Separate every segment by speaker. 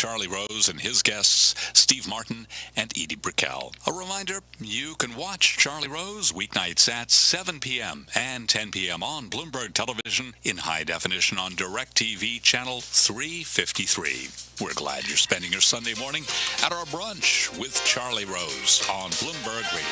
Speaker 1: Charlie Rose and his guests, Steve Martin and Edie Brickell. A reminder, you can watch Charlie Rose weeknights at 7 p.m. and 10 p.m. on Bloomberg Television in high definition on DirecTV Channel 353. We're glad you're spending your Sunday morning at our brunch with Charlie Rose on Bloomberg Radio.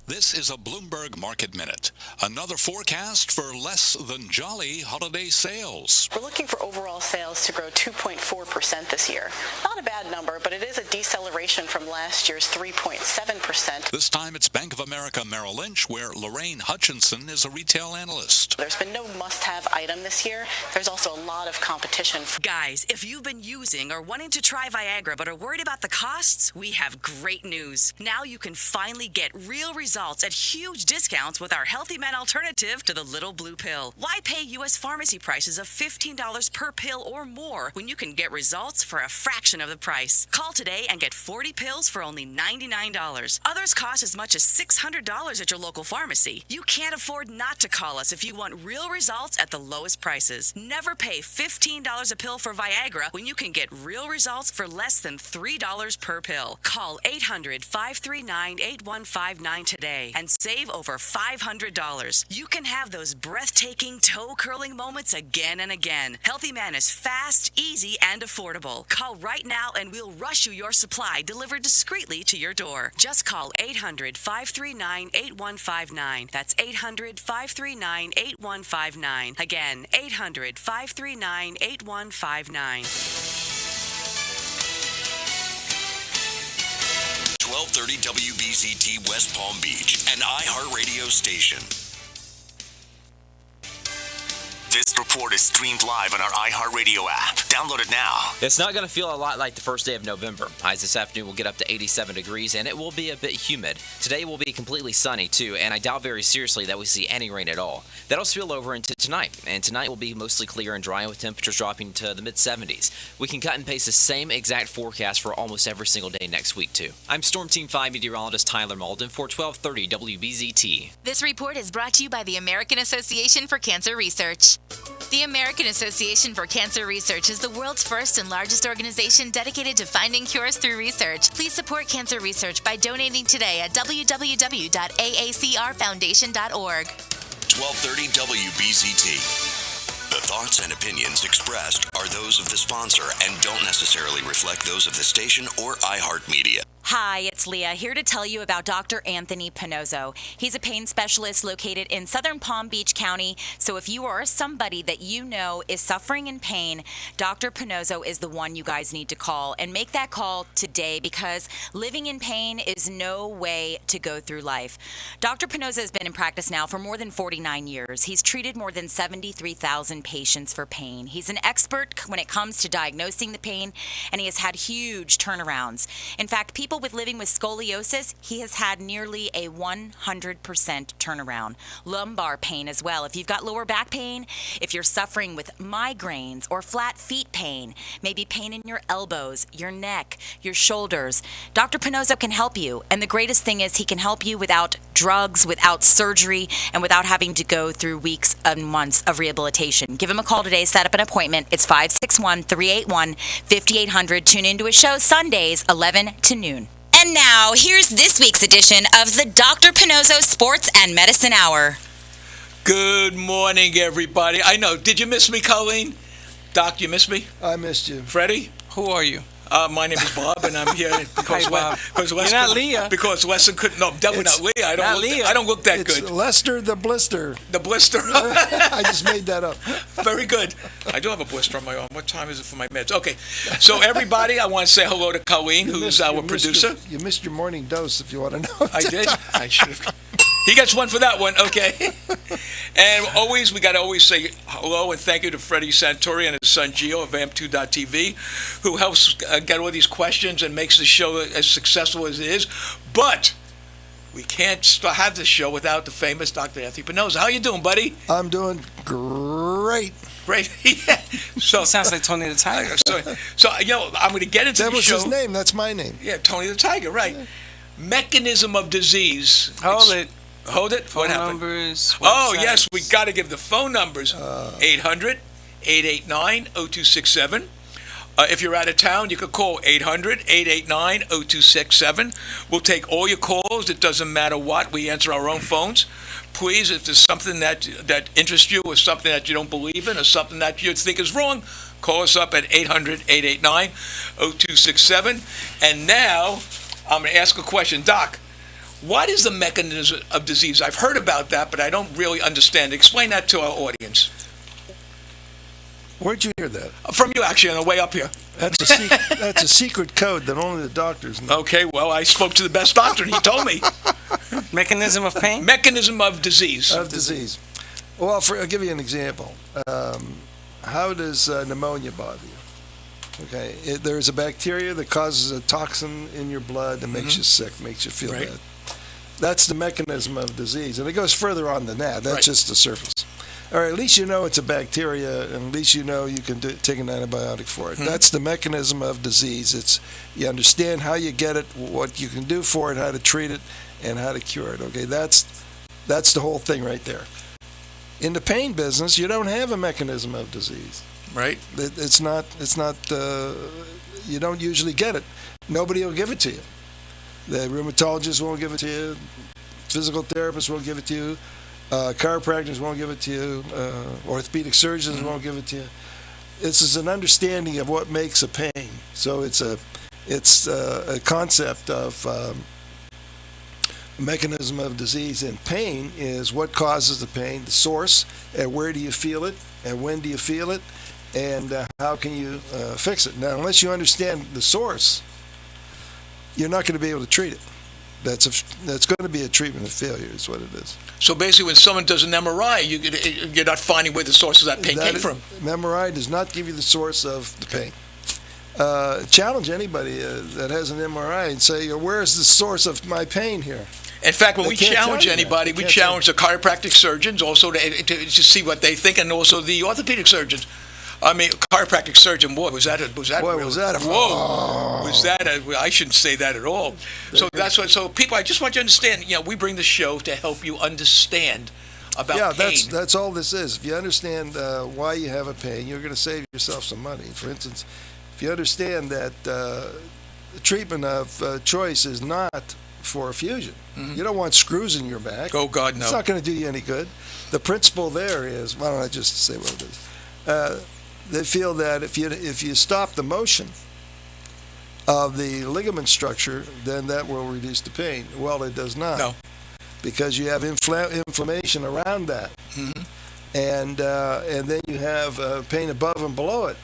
Speaker 1: This is a Bloomberg Market Minute. Another forecast for less than jolly holiday sales.
Speaker 2: We're looking for overall sales to grow 2.4% this year. Not a bad number, but it is a deceleration from last year's 3.7%.
Speaker 1: This time it's Bank of America Merrill Lynch, where Lorraine Hutchinson is a retail analyst.
Speaker 2: There's been no must-have item this year. There's also a lot of competition.
Speaker 3: Guys, if you've been using or wanting to try Viagra but are worried about the costs, we have great news. Now you can finally get real results at huge discounts with our Healthy Men alternative to the little blue pill. Why pay U.S. pharmacy prices of $15 per pill or more when you can get results for a fraction of the price? Call today and get 40 pills for only $99. Others cost as much as $600 at your local pharmacy. You can't afford not to call us if you want real results at the lowest prices. Never pay $15 a pill for Viagra when you can get real results for less than $3 per pill. Call 800-539-8159 today and save over $500. You can have those breathtaking, toe-curling moments again and again. Healthy Man is fast, easy, and affordable. Call right now and we'll rush you your supply delivered discreetly to your door. Just call 800-539-8159. That's 800-539-8159. Again, 800-539-8159.
Speaker 4: 1230 WBZT West Palm Beach, an iHeartRadio station. This report is streamed live on our iHeartRadio app. Download it now.
Speaker 5: It's not going to feel a lot like the first day of November. Highs this afternoon will get up to 87 degrees, and it will be a bit humid. Today will be completely sunny, too, and I doubt very seriously that we see any rain at all. That'll spill over into tonight, and tonight will be mostly clear and dry with temperatures dropping to the mid-70s. We can cut and paste the same exact forecast for almost every single day next week, too. I'm Storm Team 5 meteorologist Tyler Malden for 1230 WBZT.
Speaker 6: This report is brought to you by the American Association for Cancer Research. The American Association for Cancer Research is the world's first and largest organization dedicated to finding cures through research. Please support cancer research by donating today at www.aacrfoundation.org.
Speaker 4: 1230 WBZT. The thoughts and opinions expressed are those of the sponsor and don't necessarily reflect those of the station or iHeartMedia.
Speaker 7: Hi, it's Leah, here to tell you about Dr. Anthony Pannozzo. He's a pain specialist located in southern Palm Beach County, so if you or somebody that you know is suffering in pain, Dr. Pannozzo is the one you guys need to call. And make that call today, because living in pain is no way to go through life. Dr. Pannozzo has been in practice now for more than 49 years. He's treated more than 73,000 patients for pain. He's an expert when it comes to diagnosing the pain, and he has had huge turnarounds. In fact, people living with scoliosis, he has had nearly a 100% turnaround. Lumbar pain as well. If you've got lower back pain, if you're suffering with migraines or flat feet pain, maybe pain in your elbows, your neck, your shoulders, Dr. Pannozzo can help you. And the greatest thing is he can help you without drugs, without surgery, and without having to go through weeks and months of rehabilitation. Give him a call today. Set up an appointment. It's 561-381-5800. Tune into his show Sundays, 11 to noon. And now, here's this week's edition of the Dr. Pannozzo Sports and Medicine Hour.
Speaker 8: Good morning, everybody. I know. Did you miss me, Colleen? Doc, you missed me?
Speaker 9: I missed you.
Speaker 8: Freddie?
Speaker 10: Who are you?
Speaker 8: My name is Bob, and I'm here because
Speaker 10: You're not Leah.
Speaker 8: Because Weston couldn't. No, definitely not Leah. I don't look that
Speaker 9: it's
Speaker 8: good.
Speaker 9: Lester the Blister.
Speaker 8: The blister.
Speaker 9: I just made that up.
Speaker 8: Very good. I do have a blister on my arm. What time is it for my meds? Okay. So everybody, I want to say hello to Colleen, who's our producer.
Speaker 9: You missed your morning dose, if you want to know.
Speaker 8: I did. I should have. He gets one for that one, okay. And always, we got to always say hello and thank you to Freddy Santori and his son Gio of Vamp2.tv, who helps get all these questions and makes the show as successful as it is. But we can't have this show without the famous Dr. Anthony Pannozzo. How you doing, buddy?
Speaker 9: I'm doing great.
Speaker 8: Great. Yeah. So
Speaker 10: sounds like Tony the Tiger.
Speaker 8: So I'm going to get into the show.
Speaker 9: That was his name. That's my name.
Speaker 8: Yeah, Tony the Tiger, right. Yeah. Mechanism of disease.
Speaker 10: Hold it.
Speaker 8: What happened?
Speaker 10: Numbers.
Speaker 8: Oh, yes, we got to give the phone numbers. 800-889-0267. If you're out of town, you could call 800-889-0267. We'll take all your calls. It doesn't matter what. We answer our own phones. Please, if there's something that interests you or something that you don't believe in or something that you think is wrong, call us up at 800-889-0267. And now I'm going to ask a question. Doc, what is the mechanism of disease? I've heard about that, but I don't really understand. Explain that to our audience.
Speaker 9: Where'd you hear that?
Speaker 8: From you, actually, on the way up here.
Speaker 9: That's a secret code that only the doctors know.
Speaker 8: Okay, well, I spoke to the best doctor, and he told me.
Speaker 10: Mechanism of pain?
Speaker 8: Mechanism of disease.
Speaker 9: Of disease. Well, I'll give you an example. How does pneumonia bother you? Okay, there's a bacteria that causes a toxin in your blood that makes you sick, makes you feel bad. That's the mechanism of disease, and it goes further on than that. That's just the surface. All right, at least you know it's a bacteria, and at least you know you can take an antibiotic for it. That's the mechanism of disease. You understand how you get it, what you can do for it, how to treat it, and how to cure it. Okay, that's the whole thing right there. In the pain business, you don't have a mechanism of disease.
Speaker 8: Right.
Speaker 9: It's not. You don't usually get it. Nobody will give it to you. The rheumatologist won't give it to you. Physical therapists won't give it to you. Chiropractors won't give it to you. Orthopedic surgeons won't give it to you. This is an understanding of what makes a pain. So it's a concept of mechanism of disease. And pain is what causes the pain, the source, and where do you feel it, and when do you feel it, and how can you fix it. Now, unless you understand the source, you're not going to be able to treat it. That's going to be a treatment of failure is what it is.
Speaker 8: So basically, when someone does an MRI, you're not finding where the source of that pain came from.
Speaker 9: MRI does not give you the source of the pain. Challenge anybody that has an MRI and say, where is the source of my pain here?
Speaker 8: In fact, when we challenge anybody, we challenge the chiropractic surgeons also to see what they think, and also the orthopedic surgeons. I mean, chiropractic surgeon, boy, was that I shouldn't say that at all. So that's what. So people, I just want you to understand. We bring the show to help you understand about pain.
Speaker 9: Yeah, that's all this is. If you understand why you have a pain, you're going to save yourself some money. For instance, if you understand that the treatment of choice is not for a fusion. You don't want screws in your back.
Speaker 8: Oh God, no!
Speaker 9: It's not going to do you any good. The principle there is, why don't I just say what it is? They feel that if you stop the motion of the ligament structure, then that will reduce the pain. Well, it does not.
Speaker 8: No.
Speaker 9: Because you have inflammation around that. And then you have pain above and below it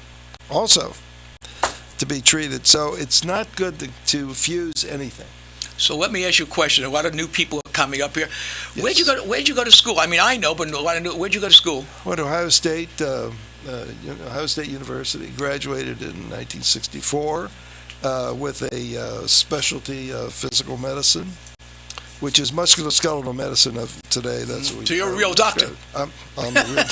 Speaker 9: also to be treated. So it's not good to fuse anything.
Speaker 8: So let me ask you a question. A lot of new people are coming up here.
Speaker 9: Yes.
Speaker 8: Where'd you go to school? I mean, I know, but where'd you go to school?
Speaker 9: Went to Ohio State University. Graduated in 1964 with a specialty of physical medicine, which is musculoskeletal medicine of today. That's what we.
Speaker 8: So you're a real doctor.
Speaker 9: I'm a real.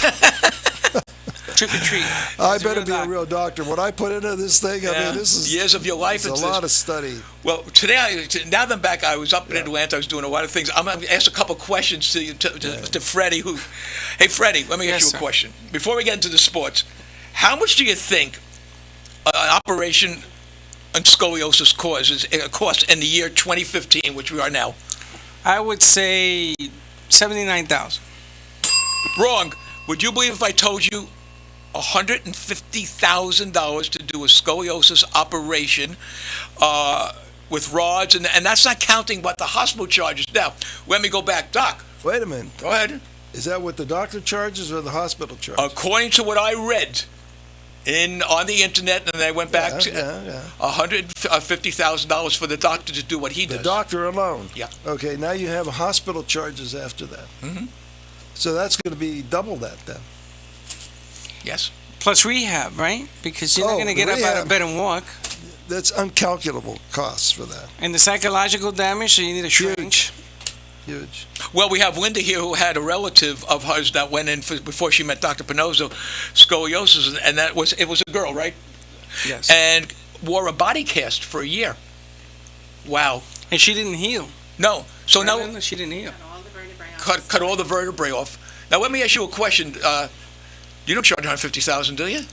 Speaker 10: Trick or treat.
Speaker 9: I better be a real doctor. What I put into this thing, I mean, this is
Speaker 8: years of your life.
Speaker 9: It's a lot of study.
Speaker 8: Well, today, now that I'm back, I was up in Atlanta. I was doing a lot of things. I'm going to ask a couple questions to Freddy. Hey, Freddy, let me ask you a question. Before we get into the sports, how much do you think an operation on scoliosis costs in the year 2015, which we are now?
Speaker 10: I would say $79,000.
Speaker 8: Wrong. Would you believe if I told you $150,000 to do a scoliosis operation with rods, and that's not counting what the hospital charges. Now, let me go back, Doc.
Speaker 9: Wait a minute.
Speaker 8: Go ahead.
Speaker 9: Is that what the doctor charges or the hospital charges?
Speaker 8: According to what I read on the internet, and I went back $150,000 for the doctor to do what he does.
Speaker 9: The doctor alone?
Speaker 8: Yeah.
Speaker 9: Okay, now you have hospital charges after that. So that's going to be double that then.
Speaker 8: Yes.
Speaker 10: Plus rehab, right? Because you're not going to get up out of bed and walk.
Speaker 9: That's uncalculable costs for that.
Speaker 10: And the psychological damage, so you need a shrink.
Speaker 9: Huge.
Speaker 8: Well, we have Linda here who had a relative of hers that went in before she met Dr. Pannozzo, scoliosis, and it was a girl, right?
Speaker 10: Yes.
Speaker 8: And wore a body cast for a year. Wow.
Speaker 10: And she didn't heal.
Speaker 8: No. So now
Speaker 10: she didn't heal.
Speaker 8: Cut all the vertebrae off. Now let me ask you a question. You don't charge $150,000, do you?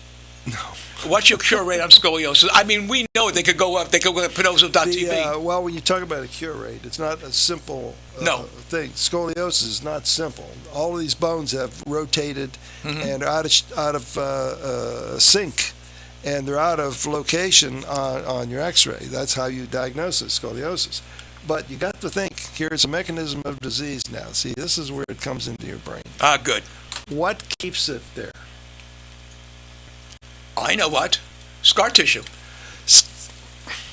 Speaker 9: No.
Speaker 8: What's your cure rate on scoliosis? I mean, we know they could go up. They could go to Pannozzo.tv.
Speaker 9: Well, when you talk about a cure rate, it's not a simple thing. Scoliosis is not simple. All of these bones have rotated and are out of sync, and they're out of location on your X-ray. That's how you diagnose it, scoliosis. But you got to think, here's a mechanism of disease now. See, this is where it comes into your brain.
Speaker 8: Good.
Speaker 9: What keeps it there?
Speaker 8: I know what. Scar tissue.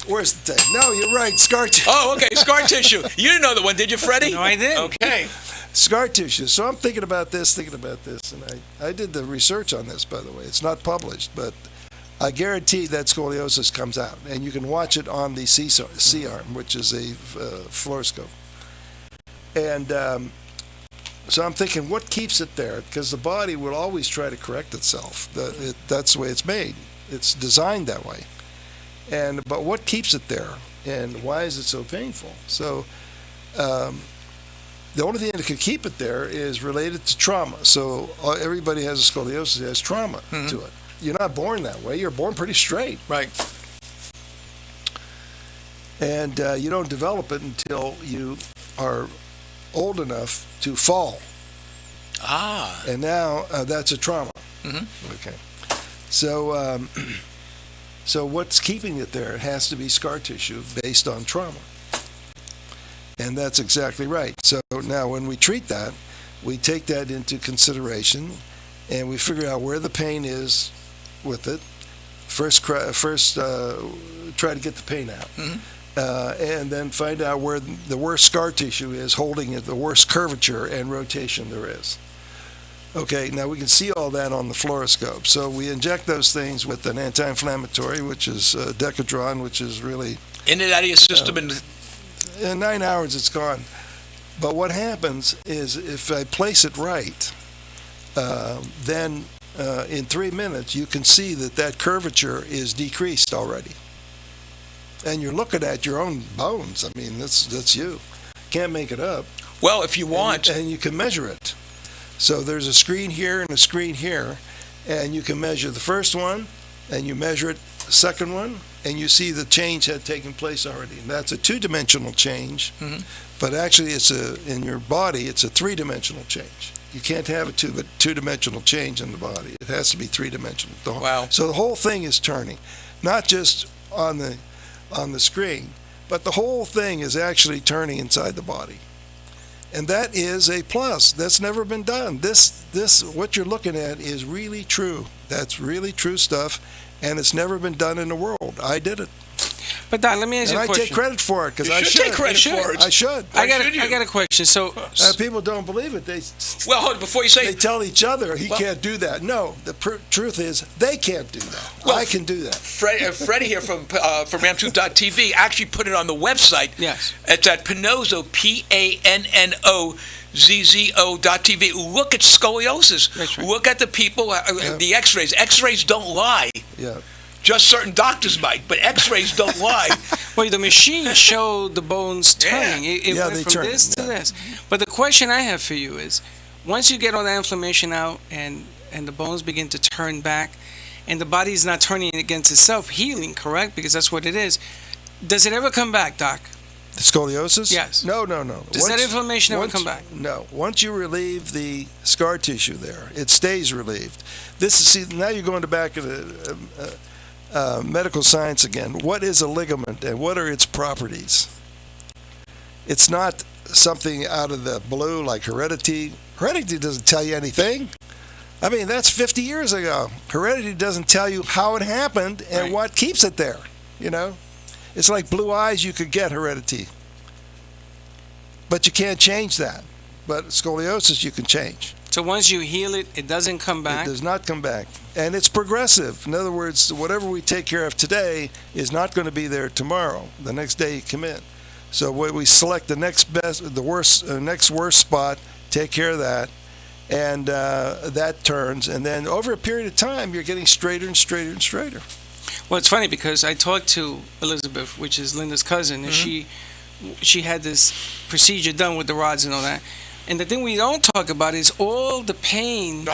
Speaker 9: Where's the thing? No, you're right. Scar tissue.
Speaker 8: Oh, okay. Scar tissue. You didn't know that one, did you, Freddie?
Speaker 10: No, I did.
Speaker 8: Okay.
Speaker 9: Scar tissue. So I'm thinking about this, and I did the research on this, by the way. It's not published, but I guarantee that scoliosis comes out, and you can watch it on the C-arm, which is a fluoroscope. And so I'm thinking, what keeps it there? Because the body will always try to correct itself. That's the way it's made. It's designed that way. But what keeps it there, and why is it so painful? So the only thing that could keep it there is related to trauma. So everybody has a scoliosis has trauma to it. You're not born that way. You're born pretty straight.
Speaker 8: Right.
Speaker 9: And you don't develop it until you are old enough to fall. And now that's a trauma. Okay. So so what's keeping it there? It has to be scar tissue based on trauma. And that's exactly right. So now when we treat that, we take that into consideration, and we figure out where the pain is with it. First try to get the pain out. And then find out where the worst scar tissue is holding it, the worst curvature and rotation there is. Okay, now we can see all that on the fluoroscope. So we inject those things with an anti-inflammatory, which is Decadron, which is really...
Speaker 8: In and out of your system.
Speaker 9: In 9 hours, it's gone. But what happens is if I place it right, then in 3 minutes, you can see that curvature is decreased already. And you're looking at your own bones. I mean, that's you. Can't make it up.
Speaker 8: Well, if you want.
Speaker 9: And you can measure it. So there's a screen here and a screen here, and you can measure the first one, and you measure it the second one, and you see the change had taken place already. And that's a two-dimensional change, but actually in your body, it's a three-dimensional change. You can't have a two-dimensional change in the body. It has to be three-dimensional.
Speaker 8: Wow.
Speaker 9: So the whole thing is turning, not just on the screen, but the whole thing is actually turning inside the body. And that is a plus. That's never been done. This what you're looking at is really true. That's really true stuff, and it's never been done in the world. I did it.
Speaker 10: But Doc, let me ask you a question.
Speaker 9: And I take credit for it because I should.
Speaker 8: Take credit for it.
Speaker 9: I should.
Speaker 10: I got a question. So
Speaker 9: people don't believe it.
Speaker 8: Well, hold on, before you say,
Speaker 9: they tell each other he can't do that. No, the truth is they can't do that. Well, I can do that.
Speaker 8: Freddy here from Ramtooth.tv actually put it on the website.
Speaker 10: Yes.
Speaker 8: It's at Pannozzo, PANNOZZO.tv. Look at scoliosis.
Speaker 10: That's right.
Speaker 8: Look at the people, the X-rays. X-rays don't lie.
Speaker 9: Yeah.
Speaker 8: Just certain doctors might, but X-rays don't lie.
Speaker 10: Well, the machine showed the bones turning. It went
Speaker 9: they
Speaker 10: from
Speaker 9: turn.
Speaker 10: this to this. But the question I have for you is, once you get all that inflammation out and the bones begin to turn back, and the body is not turning against itself, healing, correct? Because that's what it is. Does it ever come back, Doc?
Speaker 9: The scoliosis?
Speaker 10: Yes.
Speaker 9: No.
Speaker 10: Does that inflammation ever come back?
Speaker 9: No. Once you relieve the scar tissue there, it stays relieved. Now you're going back to the medical science again. What is a ligament and what are its properties? It's not something out of the blue like heredity. Heredity doesn't tell you anything. I mean, that's 50 years ago. Heredity doesn't tell you how it happened and what keeps it there, you know? It's like blue eyes, you could get heredity. But you can't change that. But scoliosis, you can change.
Speaker 10: So once you heal it, it doesn't come back?
Speaker 9: It does not come back. And it's progressive. In other words, whatever we take care of today is not going to be there tomorrow, the next day you come in. So we select the next worst spot, take care of that, and that turns. And then over a period of time, you're getting straighter and straighter and straighter.
Speaker 10: Well, it's funny because I talked to Elizabeth, which is Linda's cousin, and she had this procedure done with the rods and all that. And the thing we don't talk about is all the pain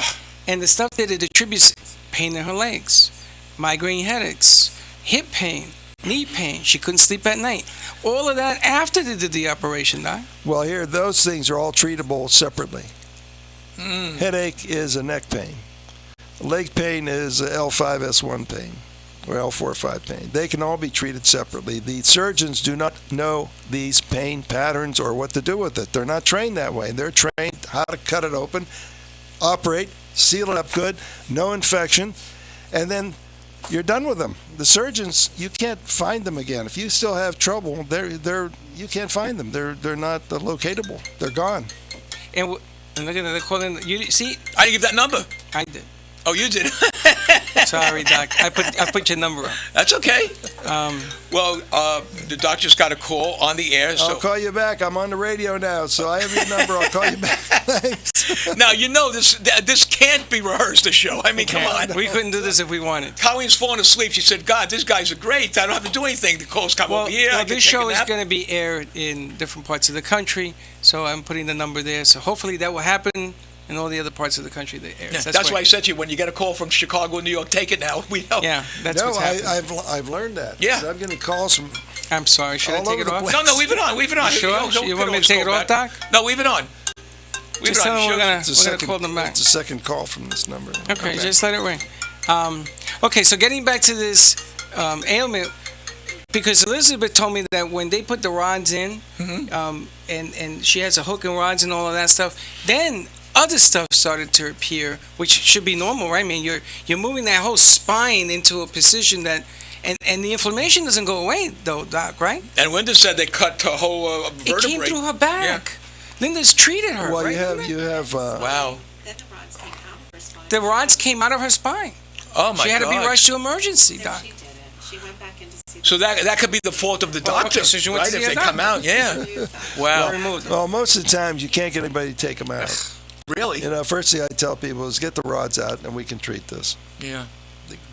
Speaker 10: and the stuff that it attributes, pain in her legs, migraine headaches, hip pain, knee pain. She couldn't sleep at night. All of that after they did the operation, Doc.
Speaker 9: Well, here, those things are all treatable separately. Headache is a neck pain. Leg pain is a L5S1 pain or L4-5 pain. They can all be treated separately. The surgeons do not know these pain patterns or what to do with it. They're not trained that way. They're trained how to cut it open, operate, seal it up good, no infection, and then you're done with them. The surgeons, you can't find them again. If you still have trouble, you can't find them. They're not locatable. They're gone.
Speaker 10: And look at that, they're calling. You see?
Speaker 8: I didn't give that number.
Speaker 10: I did.
Speaker 8: Oh, you did.
Speaker 10: Sorry, Doc. I put your number up.
Speaker 8: That's okay. Well, the doc just got a call on the air. So.
Speaker 9: I'll call you back. I'm on the radio now, so I have your number. I'll call you back. Thanks.
Speaker 8: Now, this can't be rehearsed, the show. I mean, come on.
Speaker 10: We couldn't do this if we wanted.
Speaker 8: Colleen's falling asleep. She said, God, these guys are great. I don't have to do anything. The calls come over here.
Speaker 10: Well, this show is going to be aired in different parts of the country, so I'm putting the number there. So hopefully that will happen in all the other parts of the country that airs.
Speaker 8: Yeah, that's why I said to you, when you get a call from Chicago, New York, take it now. We know.
Speaker 10: Yeah, that's what's happening.
Speaker 9: I've learned that.
Speaker 8: Yeah.
Speaker 9: I'm getting calls from.
Speaker 10: I'm sorry. Should I take it off?
Speaker 8: No, leave it on. Leave it on.
Speaker 10: Sure? You want me to take it off, Doc?
Speaker 8: No, leave it on.
Speaker 10: Just tell them we're going to call them back.
Speaker 9: It's a second call from this number.
Speaker 10: Okay, just let it ring. Okay, so getting back to this ailment, because Elizabeth told me that when they put the rods in, and she has a hook and rods and all of that stuff, then other stuff started to appear, which should be normal, right? I mean, you're moving that whole spine into a position that, and the inflammation doesn't go away, though, Doc, right?
Speaker 8: And Linda said they cut her whole vertebrae.
Speaker 10: It came through her back. Yeah. Linda's treated her.
Speaker 9: Well,
Speaker 10: right?
Speaker 9: you have.
Speaker 8: Wow.
Speaker 10: The rods came out of her spine.
Speaker 8: Oh my God.
Speaker 10: She had to be rushed to emergency, Doc.
Speaker 11: She went back in to see.
Speaker 8: So that could be the fault of the doctor,
Speaker 10: okay, so she went
Speaker 8: right?
Speaker 10: to see
Speaker 8: If
Speaker 10: a
Speaker 8: they come out, yeah. Wow.
Speaker 9: Well, most of the times you can't get anybody to take them out.
Speaker 8: Really?
Speaker 9: First thing I tell people is get the rods out and we can treat this.
Speaker 8: Yeah.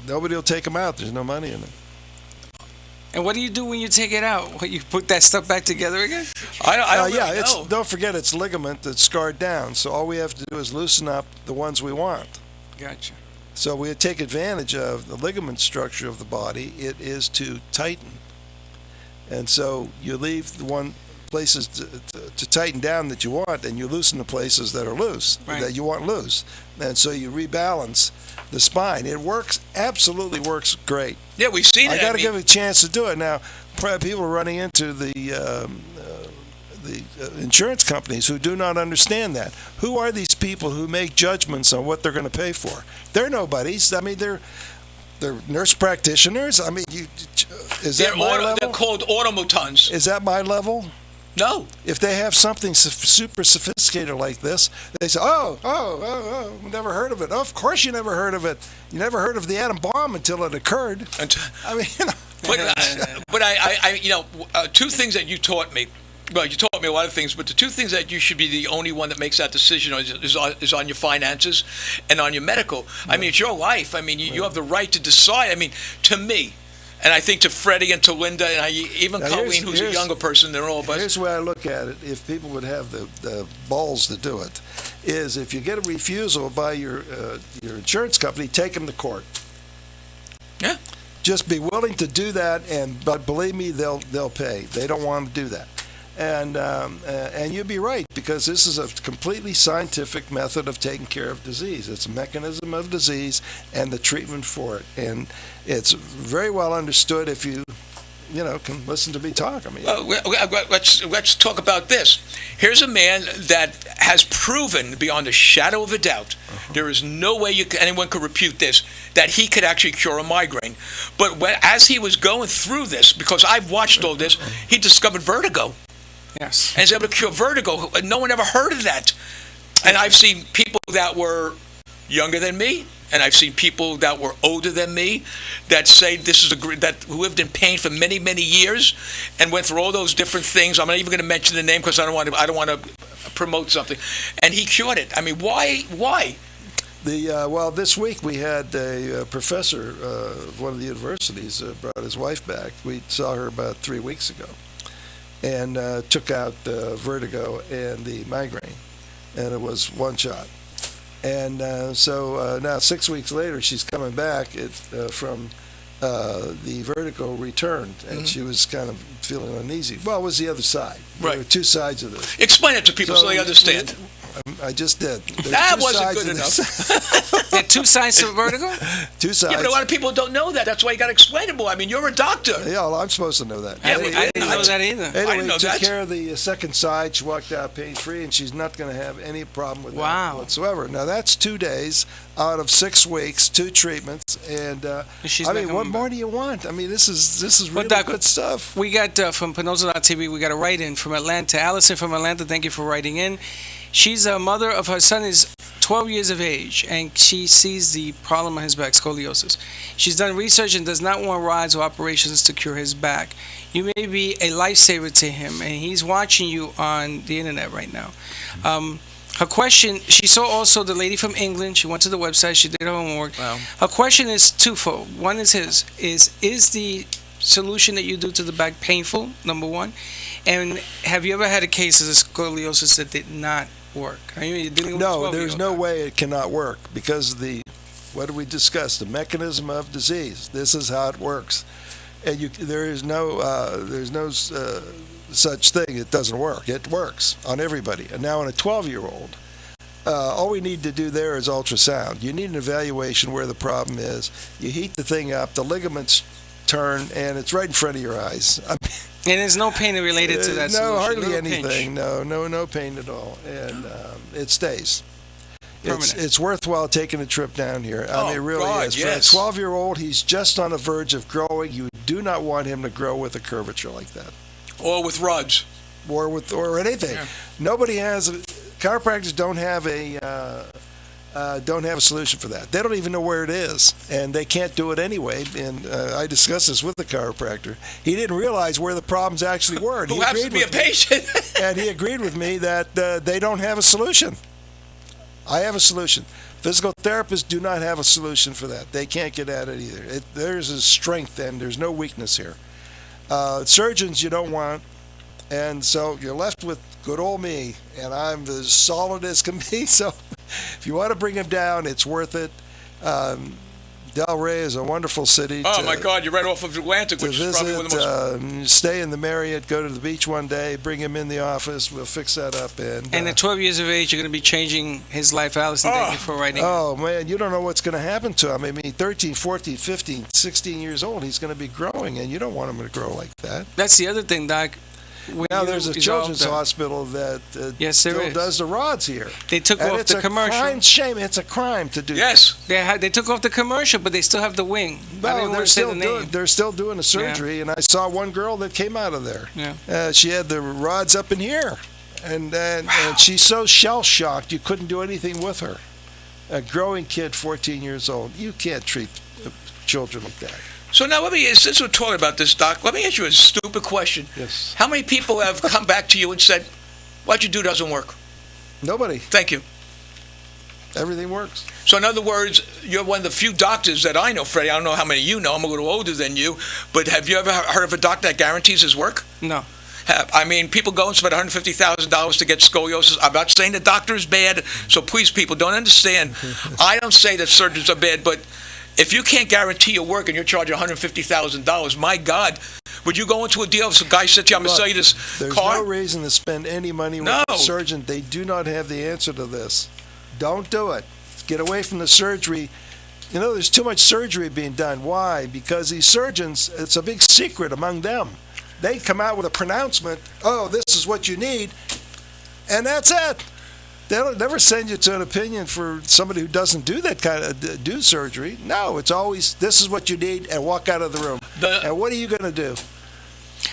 Speaker 9: Nobody will take them out. There's no money in it.
Speaker 10: And what do you do when you take it out? What, you put that stuff back together again?
Speaker 8: I don't really know.
Speaker 9: Don't forget it's ligament that's scarred down. So all we have to do is loosen up the ones we want.
Speaker 10: Gotcha.
Speaker 9: So we take advantage of the ligament structure of the body. It is to tighten. And so you leave the one places to tighten down that you want, and you loosen the places that are loose, that you want loose. And so you rebalance the spine. It works, absolutely works great.
Speaker 8: Yeah, we've seen it.
Speaker 9: I got to give it a chance to do it. Now, people are running into the insurance companies who do not understand that. Who are these people who make judgments on what they're going to pay for? They're nobodies. I mean, they're nurse practitioners. I mean, is that my level?
Speaker 8: They're called automotons.
Speaker 9: Is that my level?
Speaker 8: No.
Speaker 9: If they have something super sophisticated like this, they say, oh, never heard of it. Oh, of course you never heard of it. You never heard of the atom bomb until it occurred. I mean,
Speaker 8: But two things that you taught me. Well, you taught me a lot of things, but the two things that you should be the only one that makes that decision is on your finances and on your medical. I mean, it's your life. I mean, you have the right to decide. I mean, to me, and I think to Freddy and to Linda, and even Colleen, who's a younger person than all of us.
Speaker 9: Here's the way I look at it. If people would have the balls to do it, is if you get a refusal by your insurance company, take them to court.
Speaker 8: Yeah.
Speaker 9: Just be willing to do that, but believe me, they'll pay. They don't want to do that. And you'd be right, because this is a completely scientific method of taking care of disease. It's a mechanism of disease and the treatment for it, and it's very well understood if you can listen to me talk. I mean,
Speaker 8: let's talk about this. Here's a man that has proven beyond a shadow of a doubt, there is no way anyone could refute this, that he could actually cure a migraine. But as he was going through this, because I've watched all this, he discovered vertigo.
Speaker 10: Yes.
Speaker 8: And he's able to cure vertigo. No one ever heard of that. And I've seen people that were younger than me, and I've seen people that were older than me that say that lived in pain for many, many years and went through all those different things. I'm not even going to mention the name because I don't want to promote something. And he cured it. I mean, why?
Speaker 9: Well, this week we had a professor of one of the universities brought his wife back. We saw her about 3 weeks ago, and took out vertigo and the migraine, and it was one shot. And so now 6 weeks later, she's coming back from the vertigo returned, and she was kind of feeling uneasy. Well, it was the other side. There were two sides of this.
Speaker 8: Explain it to people so they understand.
Speaker 9: I just did.
Speaker 8: That wasn't good enough.
Speaker 10: There are two sides to vertigo?
Speaker 9: Two sides.
Speaker 8: Yeah, but a lot of people don't know that. That's why you got to explain it more. I mean, you're a doctor.
Speaker 9: Yeah, well, I'm supposed to know that.
Speaker 8: Yeah,
Speaker 10: I didn't know that either.
Speaker 9: Anyway,
Speaker 8: I didn't know
Speaker 9: took
Speaker 8: that.
Speaker 9: care of the second side. She walked out pain-free, and she's not going to have any problem with that whatsoever. Now, that's 2 days out of 6 weeks, 2 treatments, and I mean, what more do you want? I mean, this is really good stuff.
Speaker 10: We got from Pannozzo.tv, we got a write-in from Atlanta. Allison from Atlanta, thank you for writing in. She's a mother of her son is 12 years of age, and she sees the problem on his back, scoliosis. She's done research and does not want rods or operations to cure his back. You may be a lifesaver to him, and he's watching you on the internet right now. Her question, she saw also the lady from England. She went to the website. She did her homework.
Speaker 8: Wow.
Speaker 10: Her question is twofold. One is is the solution that you do to the back painful, number one? And have you ever had a case of the scoliosis that did not work? I mean, you're dealing with
Speaker 9: No, there's no way it cannot work because what did we discuss? The mechanism of disease. This is how it works, and there's no such thing. It doesn't work. It works on everybody. And now on a 12-year-old, all we need to do there is ultrasound. You need an evaluation where the problem is. You heat the thing up, the ligaments turn, and it's right in front of your eyes. I mean,
Speaker 10: and there's no pain related to that
Speaker 9: no,
Speaker 10: solution?
Speaker 9: hardly anything. No pain at all, and it stays. It's worthwhile taking a trip down here. I mean, it really is.
Speaker 8: Yes.
Speaker 9: For a 12-year-old, he's just on the verge of growing. You do not want him to grow with a curvature like that,
Speaker 8: or with rods,
Speaker 9: or anything. Yeah. Nobody has. Chiropractors don't have a solution for that. They don't even know where it is, and they can't do it anyway. And I discussed this with the chiropractor. He didn't realize where the problems actually were.
Speaker 8: Who happens to be a patient.
Speaker 9: And he agreed with me that they don't have a solution. I have a solution. Physical therapists do not have a solution for that. They can't get at it either. There's a strength, and there's no weakness here. Surgeons you don't want, and so you're left with good old me, and I'm as solid as can be. So if you want to bring him down, it's worth it. Del Rey is a wonderful city.
Speaker 8: Oh, my God, you're right off of Atlantic, which is probably one of the most...
Speaker 9: stay in the Marriott, go to the beach one day, bring him in the office, we'll fix that up. And
Speaker 10: at 12 years of age, you're going to be changing his life, Allison. Thank you for writing.
Speaker 9: Oh, man, you don't know what's going to happen to him. I mean, 13, 14, 15, 16 years old, he's going to be growing, and you don't want him to grow like that.
Speaker 10: That's the other thing, Doc.
Speaker 9: Now there's a children's hospital that still does the rods here.
Speaker 10: They took off the commercial.
Speaker 9: It's a crime to do.
Speaker 8: Yes,
Speaker 10: they took off the commercial, but they still have the wing.
Speaker 9: No, they're still doing the surgery, and I saw one girl that came out of there.
Speaker 10: Yeah.
Speaker 9: She had the rods up in here, and she's so shell shocked you couldn't do anything with her. A growing kid, 14 years old. You can't treat children like that.
Speaker 8: So now since we're talking about this, Doc, let me ask you a stupid question.
Speaker 9: Yes.
Speaker 8: How many people have come back to you and said, what you do doesn't work?
Speaker 9: Nobody.
Speaker 8: Thank you.
Speaker 9: Everything works.
Speaker 8: So in other words, you're one of the few doctors that I know, Freddie. I don't know how many you know. I'm a little older than you. But have you ever heard of a doctor that guarantees his work?
Speaker 10: No.
Speaker 8: I mean, people go and spend $150,000 to get scoliosis. I'm not saying the doctor is bad, so please, people, don't understand. I don't say that surgeons are bad, but if you can't guarantee your work and you're charging $150,000, my God, would you go into a deal if a guy said to you, I'm going to sell you this car?
Speaker 9: There's no reason to spend any money with a surgeon. They do not have the answer to this. Don't do it. Get away from the surgery. You know, there's too much surgery being done. Why? Because these surgeons, it's a big secret among them. They come out with a pronouncement, oh, this is what you need, and that's it. They'll never send you to an opinion for somebody who doesn't do that kind of do surgery. No, it's always, this is what you need, and walk out of the room. And what are you going to do?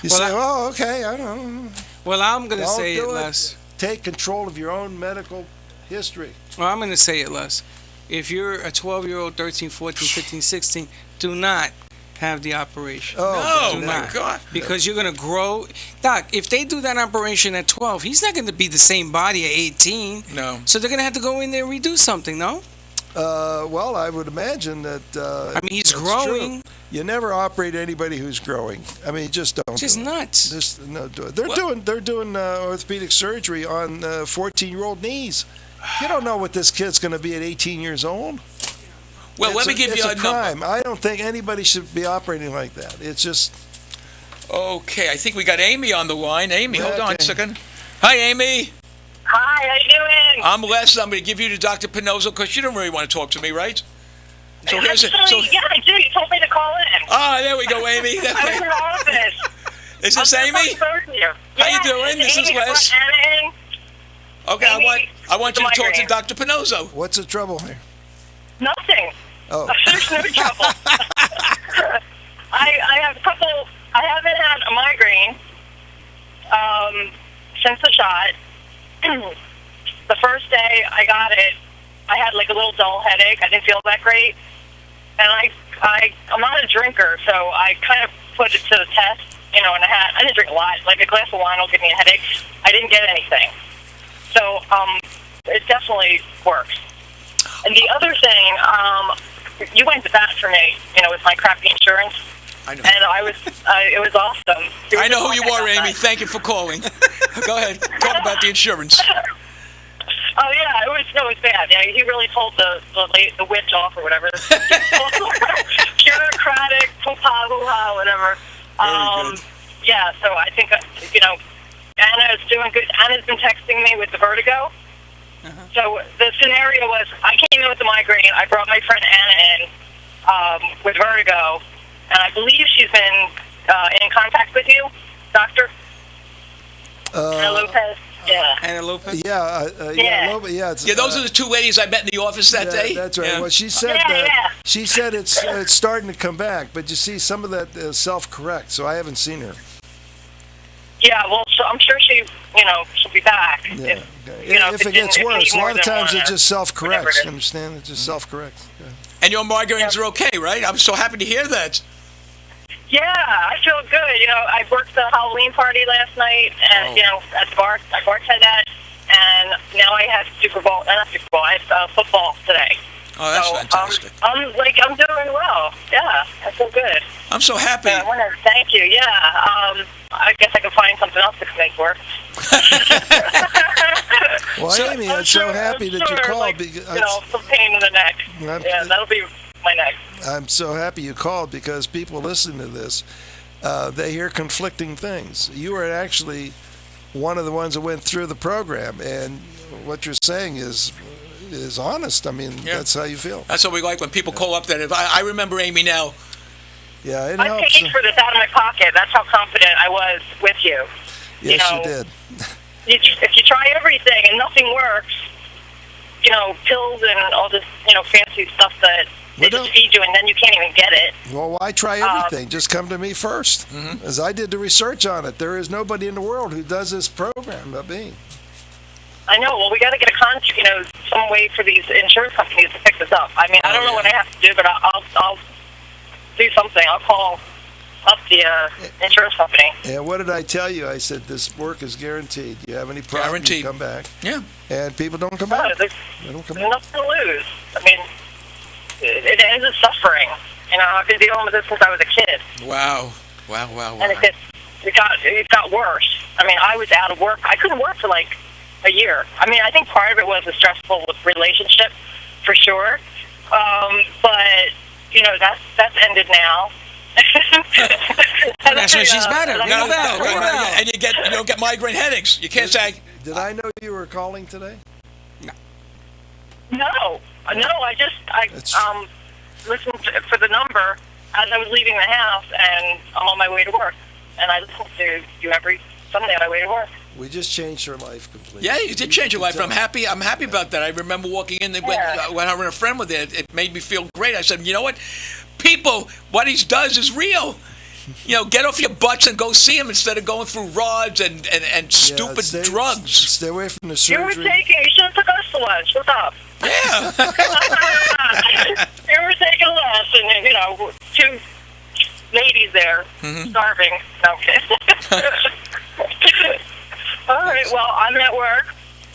Speaker 9: You say, oh, okay, I don't know.
Speaker 10: Well, I'm going to say it, Les.
Speaker 9: Take control of your own medical history.
Speaker 10: Well, I'm going to say it, Les. If you're a 12-year-old, 13, 14, 15, 16, do not have the operation.
Speaker 9: Oh,
Speaker 8: no, my God.
Speaker 10: Because you're going to grow. Doc, if they do that operation at 12, he's not going to be the same body at 18.
Speaker 8: No.
Speaker 10: So they're going to have to go in there and redo something, no?
Speaker 9: Well, I would imagine that...
Speaker 10: I mean, he's growing.
Speaker 9: True. You never operate anybody who's growing. I mean, just don't.
Speaker 10: Just
Speaker 9: do
Speaker 10: nuts.
Speaker 9: Just no do it. They're doing orthopedic surgery on 14-year-old knees, You don't know what this kid's going to be at 18 years old.
Speaker 8: Well, let me give you a number.
Speaker 9: Crime. I don't think anybody should be operating like that. It's just...
Speaker 8: Okay, I think we got Amy on the line. Amy, hold on a second. Hi, Amy.
Speaker 12: Hi, how you doing?
Speaker 8: I'm Les. I'm going to give you to Dr. Pannozzo because you don't really want to talk to me, right? So here's it.
Speaker 12: Yeah, I do. You told me to call in.
Speaker 8: Ah, there we go, Amy.
Speaker 12: I was in the office.
Speaker 8: Is this Amy? How you doing? This is Les. Okay, I want you to talk to Dr. Pannozzo.
Speaker 9: What's the trouble here?
Speaker 12: Nothing.
Speaker 9: Oh.
Speaker 12: There's no trouble. I have a couple. I haven't had a migraine since the shot. The first day I got it, I had like a little dull headache. I didn't feel that great, and I'm not a drinker, so I kind of put it to the test. You know, and I didn't drink a lot. Like a glass of wine will give me a headache. I didn't get anything. So it definitely works. And the other thing, you went to bat for me, you know, with my crappy insurance.
Speaker 8: I know.
Speaker 12: And it was awesome.
Speaker 8: I know who you are, Amy. Thank you for calling. Go ahead. Talk about the insurance.
Speaker 12: Oh, yeah, it was bad. Yeah, he really told the witch off or whatever. Bureaucratic, hoo-ha, whatever.
Speaker 8: Very good.
Speaker 12: Yeah, so I think, you know, Anna's doing good. Anna's been texting me with the vertigo. So the scenario was, I came in with the migraine. I brought my friend Anna in with vertigo, and I believe she's been in contact with you, Doctor Anna Lopez. Yeah.
Speaker 10: Anna Lopez?
Speaker 9: Yeah.
Speaker 8: Those are the two ladies I met in the office that day.
Speaker 9: That's right.
Speaker 8: Yeah.
Speaker 9: Well, she said she said it's starting to come back, but you see, some of that is self-correct, so I haven't seen her.
Speaker 12: Yeah, well, so I'm sure she'll be back.
Speaker 9: Yeah.
Speaker 12: If
Speaker 9: it gets worse, a lot of times it
Speaker 12: it
Speaker 9: just self-corrects. You understand? It just self-corrects. Yeah.
Speaker 8: And your migraines are okay, right? I'm so happy to hear that.
Speaker 12: Yeah, I feel good. You know, I worked the Halloween party last night, and you know, at the bar, I bartended at, and now I have I have football today.
Speaker 8: Oh, that's fantastic.
Speaker 12: I'm doing well. Yeah, I feel good.
Speaker 8: I'm so happy.
Speaker 12: I want to thank you. Yeah, I guess I can find something else to make work.
Speaker 9: Well, Amy, I'm so happy that you called.
Speaker 12: Like,
Speaker 9: because
Speaker 12: some pain in the neck. Yeah, that'll be my neck.
Speaker 9: I'm so happy you called because people listening to this, they hear conflicting things. You are actually one of the ones that went through the program, and what you're saying is honest. I mean, that's how you feel.
Speaker 8: That's what we like when people call up. That if I remember Amy now.
Speaker 9: Yeah, it
Speaker 12: I'm
Speaker 9: helps.
Speaker 12: paying for this out of my pocket. That's how confident I was with you.
Speaker 9: Yes, you did.
Speaker 12: If you try everything and nothing works, you know, pills and all this, you know, fancy stuff that they just feed you, and then you can't even get it.
Speaker 9: Well, why try everything? Just come to me first, as I did the research on it. There is nobody in the world who does this program but me.
Speaker 12: I know. Well, we got to get some way for these insurance companies to pick this up. I mean, I don't know what I have to do, but I'll do something. I'll call up the insurance company.
Speaker 9: And what did I tell you? I said this work is guaranteed. You have any problem, you come back.
Speaker 8: Yeah.
Speaker 9: And people don't come back.
Speaker 12: There's nothing to lose. I mean, it ends in suffering. You know, I've been dealing with this since I was a kid.
Speaker 8: Wow.
Speaker 12: And it got worse. I mean, I was out of work. I couldn't work for like a year. I mean, I think part of it was a stressful relationship, for sure. But you know, that's ended now.
Speaker 10: That's when she's better.
Speaker 8: And you don't get migraine headaches. You can't say.
Speaker 9: Did I know you were calling today?
Speaker 12: No. I listened for the number as I was leaving the house, and I'm on my way to work. And I listen to you every Sunday on my way to work.
Speaker 9: We just changed her life completely.
Speaker 8: Yeah, you did change your life. I'm happy about that. I remember walking in when I and a friend were there. It made me feel great. I said, you know what? People, what he does is real. You know, get off your butts and go see him instead of going through rods and stupid drugs.
Speaker 9: Stay away from the surgery.
Speaker 12: You should have took us to lunch. What's up?
Speaker 8: Yeah.
Speaker 12: You were taking lunch, and you know, two ladies there starving. No, all right. Well, I'm at work,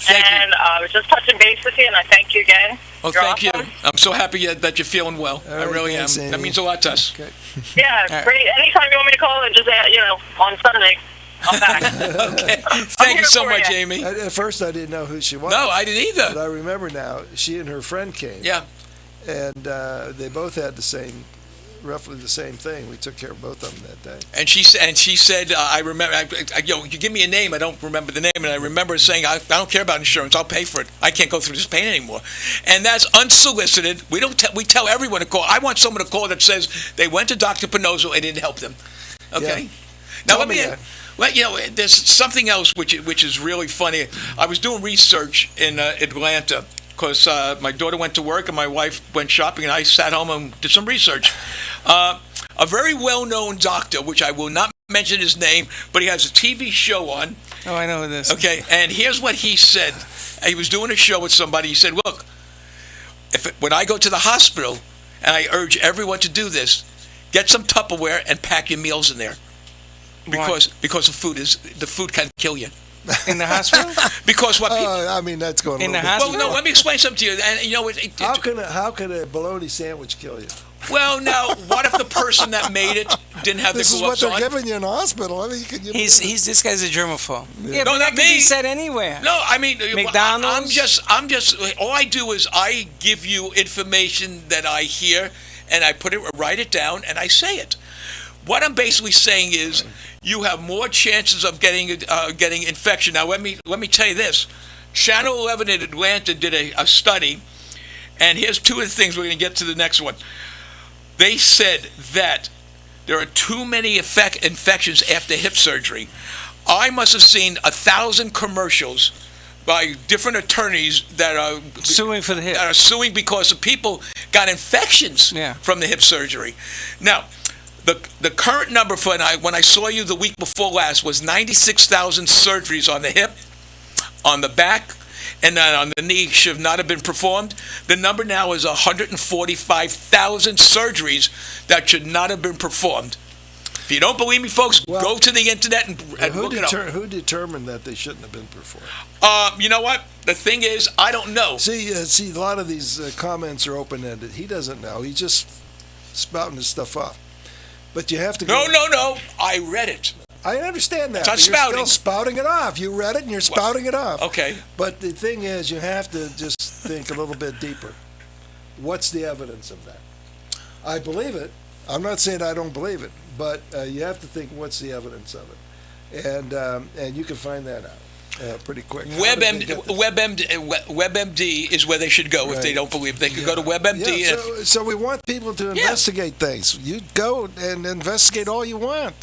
Speaker 12: and I was just touching base with you, and I thank you again.
Speaker 8: Oh, thank you. I'm so happy that you're feeling well.
Speaker 9: Right,
Speaker 8: I really
Speaker 9: thanks,
Speaker 8: am.
Speaker 9: Amy.
Speaker 8: That means a lot to us.
Speaker 9: Okay.
Speaker 12: Yeah, great. Anytime you want me to call, and just on Sunday. I'm back.
Speaker 8: Okay.
Speaker 12: I'm
Speaker 8: Thank you
Speaker 12: here
Speaker 8: so
Speaker 12: for
Speaker 8: much,
Speaker 12: you.
Speaker 8: Amy.
Speaker 9: At first, I didn't know who she was.
Speaker 8: No, I didn't
Speaker 9: But
Speaker 8: either.
Speaker 9: I remember now. She and her friend came.
Speaker 8: Yeah.
Speaker 9: And they both had roughly the same thing. We took care of both of them that day.
Speaker 8: And she said, I remember, you give me a name, I don't remember the name, and I remember saying, I don't care about insurance, I'll pay for it. I can't go through this pain anymore. And that's unsolicited. We tell everyone to call. I want someone to call that says they went to Dr. Pannozzo and it didn't help them. Okay?
Speaker 9: Yeah.
Speaker 8: Now
Speaker 9: Tell me that.
Speaker 8: well, there's something else which is really funny. I was doing research in Atlanta because my daughter went to work and my wife went shopping, and I sat home and did some research. A very well-known doctor, which I will not mention his name, but he has a TV show on.
Speaker 10: Oh, I know who this.
Speaker 8: Okay, and here's what he said. He was doing a show with somebody. He said, look, when I go to the hospital, and I urge everyone to do this, get some Tupperware and pack your meals in there. Because the food can kill you.
Speaker 10: In the hospital?
Speaker 8: Because what people...
Speaker 9: I mean, that's going
Speaker 10: In
Speaker 9: a
Speaker 10: the
Speaker 9: little bit.
Speaker 10: hospital?
Speaker 8: Well, no, let me explain something to you. And you know,
Speaker 9: How could a bologna sandwich kill you?
Speaker 8: well, now, what if the person that made it didn't have
Speaker 9: This
Speaker 8: the
Speaker 9: is what
Speaker 8: gloves
Speaker 9: they're
Speaker 8: on?
Speaker 9: giving you in the hospital. I mean,
Speaker 10: This guy's a germaphobe. Yeah,
Speaker 8: No,
Speaker 10: but that
Speaker 8: not
Speaker 10: could
Speaker 8: me.
Speaker 10: be said anywhere.
Speaker 8: No, I mean,
Speaker 10: McDonald's?
Speaker 8: I'm just. All I do is I give you information that I hear, and I write it down, and I say it. What I'm basically saying is, you have more chances of getting infection. Now, let me tell you this. Channel 11 in Atlanta did a study, and here's two of the things. We're going to get to the next one. They said that there are too many infections after hip surgery. I must have seen 1,000 commercials by different attorneys that are
Speaker 10: Suing for the hip.
Speaker 8: that are suing because the people got infections from the hip surgery. Now, the current number when I saw you the week before last was 96,000 surgeries on the hip, on the back, and then on the knee should not have been performed. The number now is 145,000 surgeries that should not have been performed. If you don't believe me, folks, go to the internet and look it up.
Speaker 9: Who determined that they shouldn't have been performed?
Speaker 8: You know what? The thing is, I don't know.
Speaker 9: See, a lot of these comments are open-ended. He doesn't know. He's just spouting his stuff off. But you have to go...
Speaker 8: No. I read it.
Speaker 9: I understand that.
Speaker 8: It's not
Speaker 9: but you're
Speaker 8: spouting.
Speaker 9: still spouting it off. You read it and you're spouting it off.
Speaker 8: Okay.
Speaker 9: But the thing is, you have to just think a little bit deeper. What's the evidence of that? I believe it. I'm not saying I don't believe it, but you have to think, what's the evidence of it? And you can find that out pretty quick.
Speaker 8: WebMD is where they should go if they don't believe. They could go to WebMD.
Speaker 9: Yeah, so we want people to investigate things. You go and investigate all you want.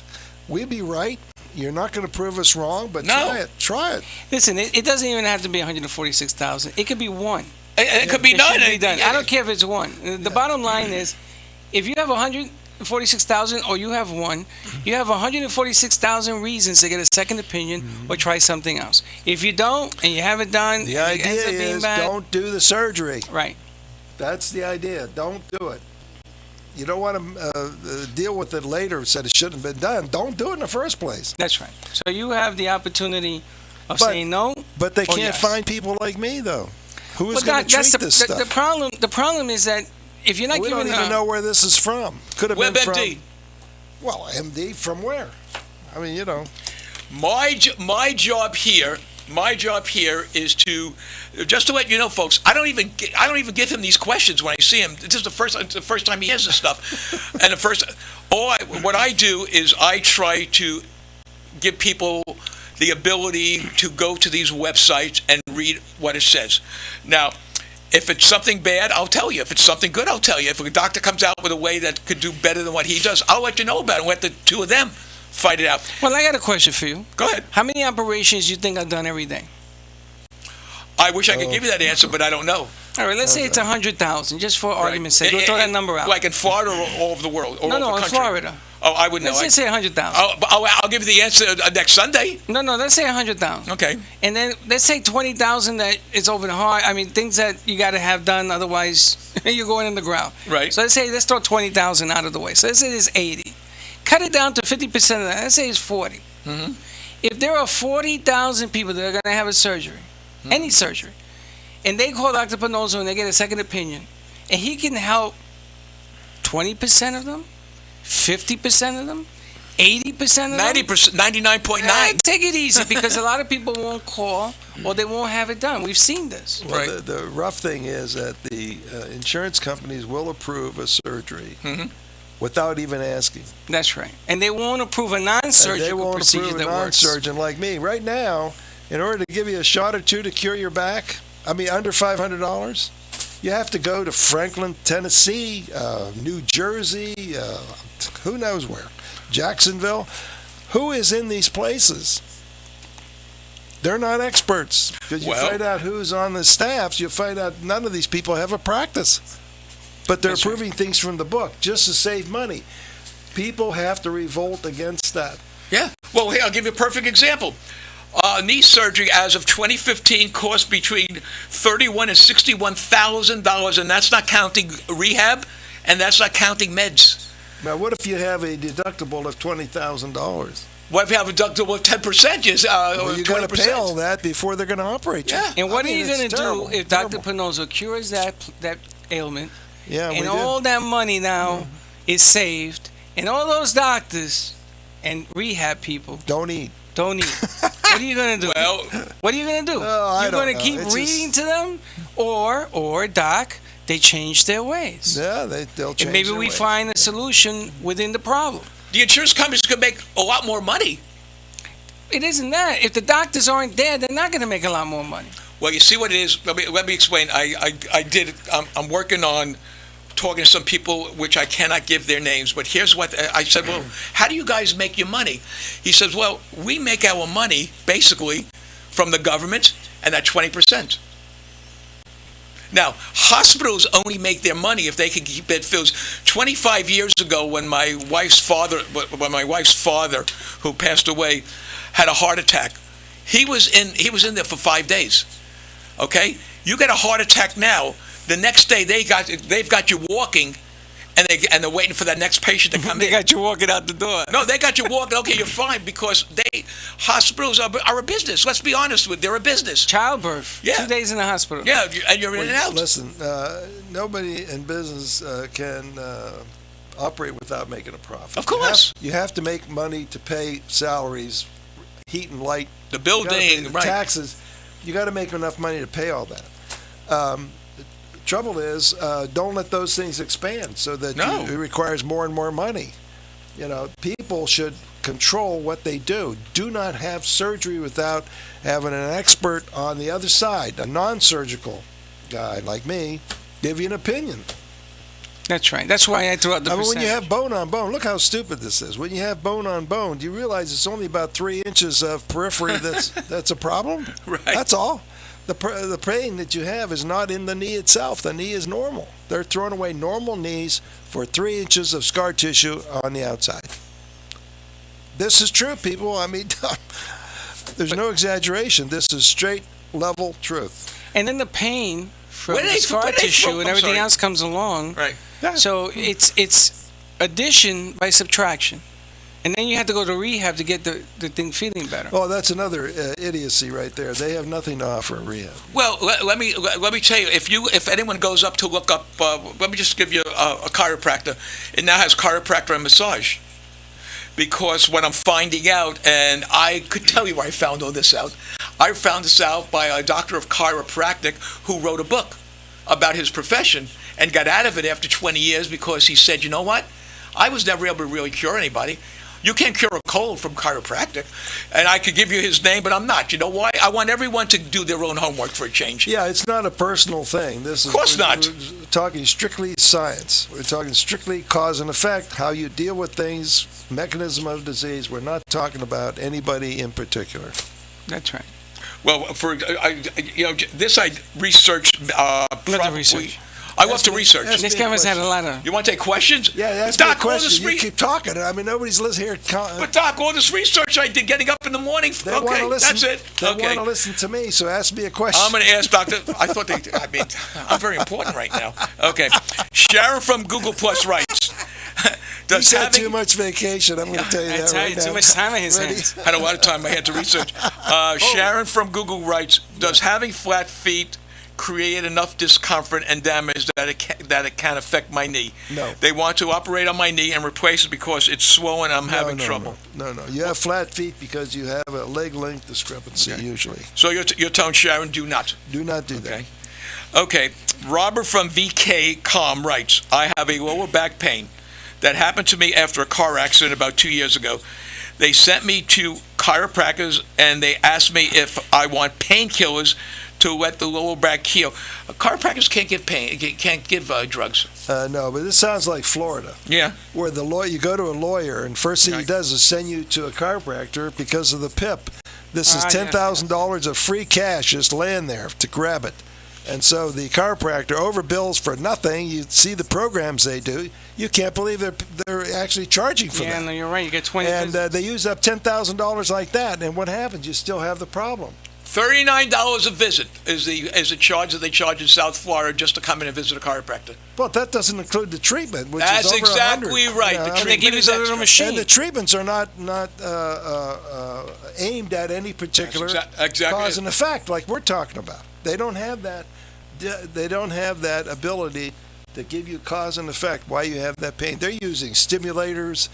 Speaker 9: We'd be right. You're not going to prove us wrong, but try it.
Speaker 10: Listen, it doesn't even have to be 146,000. It could be one.
Speaker 8: It could be done.
Speaker 10: I don't care if it's one. The bottom line is, if you have 146,000 or you have one, you have 146,000 reasons to get a second opinion or try something else. If you don't and you haven't done,
Speaker 9: the idea is don't do the surgery.
Speaker 10: Right.
Speaker 9: That's the idea. Don't do it. You don't want to deal with it later, said it shouldn't have been done. Don't do it in the first place.
Speaker 10: That's right. So you have the opportunity of saying no.
Speaker 9: But they can't find people like me, though. Who is going to treat this stuff?
Speaker 10: The problem is that if you're not
Speaker 9: we
Speaker 10: giving
Speaker 9: don't even know where this is from. Could have been from...
Speaker 8: WebMD.
Speaker 9: Well, MD from where? I mean, you know.
Speaker 8: My job here is to just to let you know, folks. I don't even give him these questions when I see him. This is the first time he hears this stuff, and what I do is I try to give people the ability to go to these websites and read what it says. Now, if it's something bad, I'll tell you. If it's something good, I'll tell you. If a doctor comes out with a way that could do better than what he does, I'll let you know about it. Let the two of them fight it out.
Speaker 10: Well, I got a question for you.
Speaker 8: Go ahead.
Speaker 10: How many operations do you think are done every day?
Speaker 8: I wish I could give you that answer, but I don't know.
Speaker 10: All right, let's say it's 100,000, just for argument's sake. We'll throw that number out.
Speaker 8: Like in Florida or all over the world? Or
Speaker 10: No, in Florida.
Speaker 8: Oh, I would know.
Speaker 10: Let's just say 100,000.
Speaker 8: I'll give you the answer next Sunday.
Speaker 10: No, let's say 100,000.
Speaker 8: Okay.
Speaker 10: And then let's say 20,000 that it's over the heart. I mean, things that you got to have done, otherwise you're going in the ground.
Speaker 8: Right.
Speaker 10: So let's throw 20,000 out of the way. So let's say there's 80. Cut it down to 50% of that. Let's say it's 40.
Speaker 8: Mm-hmm.
Speaker 10: If there are 40,000 people that are going to have a surgery, any surgery, and they call Dr. Pannozzo and they get a second opinion, and he can help 20% of them, 50% of them, 80% of them?
Speaker 8: 90%, 99.9.
Speaker 10: Take it easy, because a lot of people won't call or they won't have it done. We've seen this.
Speaker 9: Well, the rough thing is that the insurance companies will approve a surgery without even asking.
Speaker 10: That's right. And they won't approve a
Speaker 9: They
Speaker 10: non-surgical
Speaker 9: won't
Speaker 10: procedure
Speaker 9: approve a
Speaker 10: that works.
Speaker 9: non-surgeon like me. Right now, in order to give you a shot or two to cure your back, under $500, you have to go to Franklin, Tennessee, New Jersey, who knows where, Jacksonville. Who is in these places? They're not experts. Because you find out who's on the staffs, you find out none of these people have a practice. But they're approving things from the book just to save money. People have to revolt against that.
Speaker 8: Yeah. Well, here, I'll give you a perfect example. Knee surgery as of 2015 cost between $31,000 and $61,000, and that's not counting rehab, and that's not counting meds.
Speaker 9: Now, what if you have a deductible of $20,000?
Speaker 8: What if you have a deductible of 10%?
Speaker 9: You got to pay all that before they're going to operate you.
Speaker 8: Yeah.
Speaker 10: And what are you going to do if Dr. Pannozzo cures that ailment, and all that money now is saved, and all those doctors and rehab people
Speaker 9: don't eat?
Speaker 10: What are you going to do?
Speaker 8: Well,
Speaker 10: what are you going to do? You're going to keep reading to them, or Doc, they change their ways.
Speaker 9: Yeah, they'll change.
Speaker 10: And maybe
Speaker 9: their
Speaker 10: we
Speaker 9: ways.
Speaker 10: find a solution within the problem.
Speaker 8: The insurance companies could make a lot more money.
Speaker 10: It isn't that. If the doctors aren't there, they're not going to make a lot more money.
Speaker 8: Well, you see what it is. Let me explain. I'm working on talking to some people, which I cannot give their names, but here's what I said. Well, how do you guys make your money? He says, well, we make our money basically from the government, and that 20%. Now, hospitals only make their money if they can keep bed fills. 25 years ago, when my wife's father, who passed away, had a heart attack, he was in there for 5 days. Okay, you get a heart attack now. The next day they've got you walking, and they're waiting for that next patient to come in.
Speaker 10: They got you walking out the door.
Speaker 8: No, they got you walking. Okay, you're fine, because hospitals are a business. Let's be honest with, they're a business.
Speaker 10: Childbirth.
Speaker 8: Yeah.
Speaker 10: 2 days in the hospital.
Speaker 8: Yeah, and you're in and out.
Speaker 9: Listen, nobody in business can operate without making a profit.
Speaker 8: Of course,
Speaker 9: you have to make money to pay salaries, heat and light,
Speaker 8: the building, right?
Speaker 9: Taxes. You got to make enough money to pay all that. The trouble is, don't let those things expand so that it requires more and more money. People should control what they do. Do not have surgery without having an expert on the other side, a non-surgical guy like me, give you an opinion.
Speaker 10: That's right. That's why I threw out the percentage.
Speaker 9: When you have bone on bone, look how stupid this is. When you have bone on bone, do you realize it's only about 3 inches of periphery that's a problem?
Speaker 8: Right.
Speaker 9: That's all. The pain that you have is not in the knee itself. The knee is normal. They're throwing away normal knees for 3 inches of scar tissue on the outside. This is true, people. There's no exaggeration. This is straight, level truth.
Speaker 10: And then the pain from the scar tissue and everything else comes along.
Speaker 8: Right.
Speaker 10: So it's addition by subtraction. And then you have to go to rehab to get the thing feeling better.
Speaker 9: Oh, that's another idiocy right there. They have nothing to offer in rehab.
Speaker 8: Well, let me tell you, if anyone goes up to look up, let me just give you a chiropractor. It now has chiropractor and massage. Because what I'm finding out, and I could tell you where I found all this out. I found this out by a doctor of chiropractic who wrote a book about his profession and got out of it after 20 years because he said, you know what? I was never able to really cure anybody. You can't cure a cold from chiropractic. And I could give you his name, but I'm not. You know why? I want everyone to do their own homework for a change.
Speaker 9: Yeah, it's not a personal thing. Of
Speaker 8: course not.
Speaker 9: We're talking strictly science. We're talking strictly cause and effect, how you deal with things, mechanism of disease. We're not talking about anybody in particular.
Speaker 10: That's right.
Speaker 8: Well, this I researched.
Speaker 10: Research.
Speaker 8: I love to research.
Speaker 10: This guy has had a lot of...
Speaker 8: You want to take questions?
Speaker 9: Yeah, that's
Speaker 8: Doc,
Speaker 9: a question. You keep talking. Nobody's listening here.
Speaker 8: But Doc, all this research I did getting up in the morning.
Speaker 9: They want to listen.
Speaker 8: That's it.
Speaker 9: They want to listen to me, so ask me a question.
Speaker 8: I'm going to ask Doctor. I'm very important right now. Okay. Sharon from Google Plus writes.
Speaker 9: He's had too much vacation. I'm going to tell you that right now.
Speaker 10: Too much time on his hands.
Speaker 8: Had a lot of time I had to research. Sharon from Google writes, does having flat feet create enough discomfort and damage that it can affect my knee.
Speaker 9: No.
Speaker 8: They want to operate on my knee and replace it because it's swollen. I'm having trouble.
Speaker 9: No. You have flat feet because you have a leg length discrepancy usually.
Speaker 8: So you're telling Sharon, do not.
Speaker 9: Do not do that.
Speaker 8: Okay. Robert from VK.com writes, I have a lower back pain that happened to me after a car accident about 2 years ago. They sent me to chiropractors and they asked me if I want painkillers to let the lower back heal. Chiropractors can't give drugs.
Speaker 9: No, but this sounds like Florida.
Speaker 8: Yeah.
Speaker 9: Where you go to a lawyer and first thing he does is send you to a chiropractor because of the PIP. This is $10,000 of free cash just laying there to grab it. And so the chiropractor overbills for nothing. You see the programs they do. You can't believe they're actually charging for that.
Speaker 10: Yeah, no, you're right. You get 20.
Speaker 9: And they use up $10,000 like that. And what happens? You still have the problem.
Speaker 8: $39 a visit is the charge that they charge in South Florida just to come in and visit a chiropractor.
Speaker 9: But that doesn't include the treatment, which
Speaker 8: That's
Speaker 9: is over
Speaker 8: exactly
Speaker 9: 100.
Speaker 8: right.
Speaker 9: Yeah,
Speaker 8: The treatment is extra.
Speaker 10: machine.
Speaker 9: And the treatments are not aimed at any particular cause and effect like we're talking about. They don't have that. They don't have that ability to give you cause and effect why you have that pain. They're using stimulators.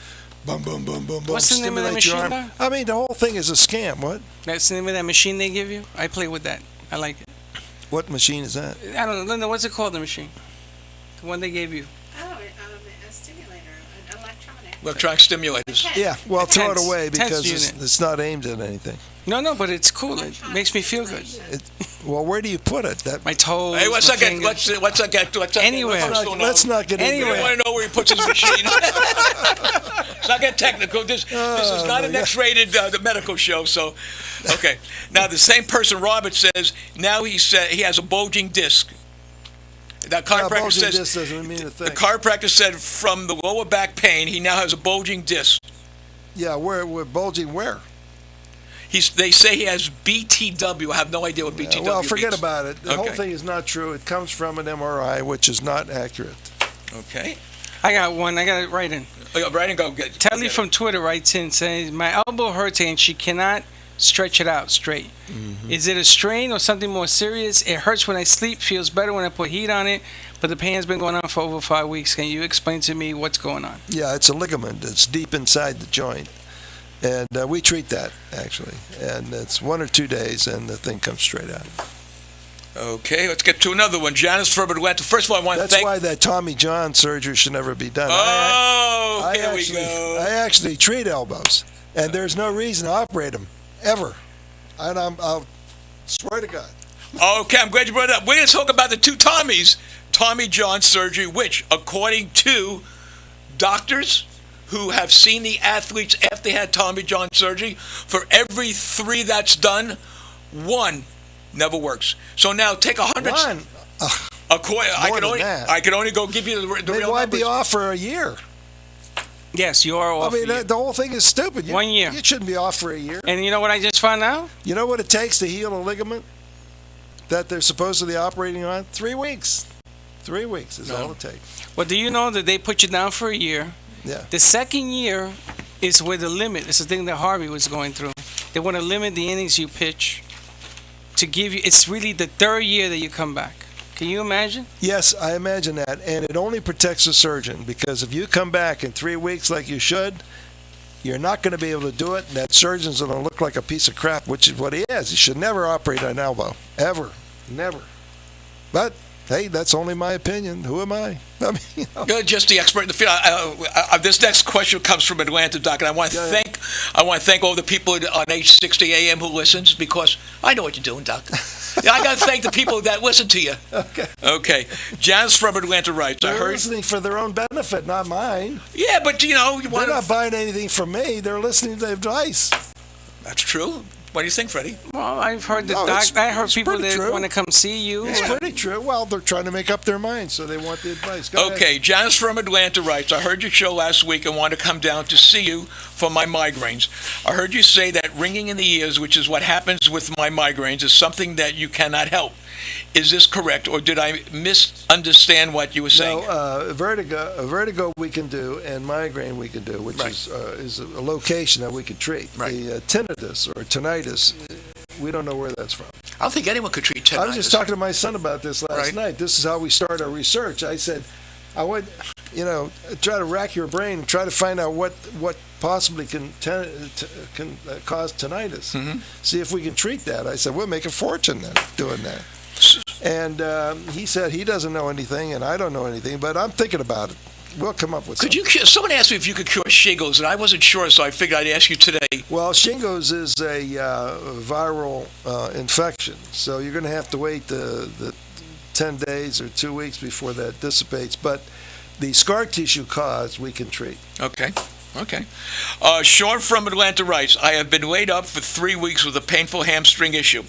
Speaker 9: Boom, boom, boom, boom, boom.
Speaker 10: What's the name of that machine?
Speaker 9: I mean, the whole thing is a scam. What?
Speaker 10: That's the name of that machine they give you? I play with that. I like it.
Speaker 9: What machine is that?
Speaker 10: I don't know. Linda, what's it called, the machine? The one they gave you.
Speaker 11: Oh, a stimulator, an electronic.
Speaker 8: Electronic stimulators.
Speaker 9: Yeah, well, throw it
Speaker 10: Tense.
Speaker 9: away because
Speaker 10: Tense
Speaker 9: it's not aimed at anything.
Speaker 10: No, but it's cool. It makes me feel good.
Speaker 9: Well, where do you put it?
Speaker 10: My toes.
Speaker 8: Hey, what's
Speaker 10: my
Speaker 8: that get?
Speaker 10: fingers.
Speaker 8: What's that get?
Speaker 10: Anywhere.
Speaker 9: Let's not get
Speaker 8: Anywhere.
Speaker 9: into
Speaker 8: I want to know where he puts his machine. Let's not get technical. This is not an X-rated medical show. So, okay. Now the same person, Robert, says now he has a bulging disc. That chiropractor says
Speaker 9: disc doesn't mean a thing.
Speaker 8: the chiropractor said from the lower back pain he now has a bulging disc.
Speaker 9: Yeah, where bulging where?
Speaker 8: They say he has BTW. I have no idea what BTW means.
Speaker 9: Well, forget about it. The whole
Speaker 8: Okay.
Speaker 9: thing is not true. It comes from an MRI, which is not accurate.
Speaker 8: Okay.
Speaker 10: I got one. I got it right in.
Speaker 8: Right and go get it.
Speaker 10: Telly from Twitter writes in saying, my elbow hurts and she cannot stretch it out straight.
Speaker 9: Mm-hmm.
Speaker 10: Is it a strain or something more serious? It hurts when I sleep, feels better when I put heat on it, but the pain has been going on for over 5 weeks. Can you explain to me what's going on?
Speaker 9: Yeah, it's a ligament. It's deep inside the joint. And we treat that, actually. And it's 1 or 2 days, and the thing comes straight out.
Speaker 8: Okay, let's get to another one. Janice from Atlanta. First of all, I want to thank...
Speaker 9: That's why that Tommy John surgery should never be done.
Speaker 8: Here we go.
Speaker 9: I actually treat elbows, and there's no reason to operate them, ever. And I'll swear to God.
Speaker 8: Okay, I'm glad you brought it up. We're going to talk about the two Tommies. Tommy John surgery, which, according to doctors who have seen the athletes after they had Tommy John surgery, for every 3 that's done, 1 never works. So now take 100.
Speaker 9: One.
Speaker 8: I can only go give you the
Speaker 9: Then
Speaker 8: real
Speaker 9: why
Speaker 8: numbers.
Speaker 9: be off for a year?
Speaker 10: Yes, you are off.
Speaker 9: I mean, the whole thing is stupid.
Speaker 10: 1 year.
Speaker 9: You shouldn't be off for a year.
Speaker 10: And you know what I just found out?
Speaker 9: You know what it takes to heal a ligament that they're supposedly operating on? 3 weeks. 3 weeks is all it takes.
Speaker 10: Well, do you know that they put you down for a year?
Speaker 9: Yeah.
Speaker 10: The second year is where the limit. It's the thing that Harvey was going through. They want to limit the innings you pitch to give you. It's really the 3rd year that you come back. Can you imagine?
Speaker 9: Yes, I imagine that. And it only protects the surgeon because if you come back in 3 weeks like you should, you're not going to be able to do it. And that surgeon's going to look like a piece of crap, which is what he is. He should never operate on an elbow. Ever. Never. But, hey, that's only my opinion. Who am I? I mean,
Speaker 8: You're just the expert in the field. This next question comes from Atlanta, Doc, and I want to thank all the people on H60 AM who listens because I know what you're doing, Doc. I got to thank the people that listen to you. Okay. Janice from Atlanta writes,
Speaker 9: They're listening for their own benefit, not mine.
Speaker 8: Yeah, but you want
Speaker 9: They're not buying anything from me. They're listening to advice.
Speaker 8: That's true. What do you think, Freddie?
Speaker 10: Well, I've heard I heard people that want to come see you.
Speaker 9: It's pretty true. Well, they're trying to make up their minds, so they want the advice. Go
Speaker 8: Okay,
Speaker 9: ahead.
Speaker 8: Janice from Atlanta writes, I heard your show last week and wanted to come down to see you for my migraines. I heard you say that ringing in the ears, which is what happens with my migraines, is something that you cannot help. Is this correct, or did I misunderstand what you were saying?
Speaker 9: No, vertigo we can do, and migraine we can do, which is a location that we can treat.
Speaker 8: Right.
Speaker 9: The tinnitus or tinnitus we don't know where that's from.
Speaker 8: I don't think anyone could treat tendinitis.
Speaker 9: I was just talking to my son about this last night. This is how we start our research. I said, I would, try to rack your brain and try to find out what possibly can cause tinnitus.
Speaker 8: Mm-hmm.
Speaker 9: See if we can treat that. I said, we'll make a fortune then doing that. And he said he doesn't know anything, and I don't know anything, but I'm thinking about it. We'll come up with something.
Speaker 8: Someone asked me if you could cure shingles, and I wasn't sure, so I figured I'd ask you today.
Speaker 9: Well, shingles is a viral infection, so you're going to have to wait the 10 days or 2 weeks before that dissipates. But the scar tissue cause we can treat.
Speaker 8: Okay. Sean from Atlanta writes, I have been laid up for 3 weeks with a painful hamstring issue.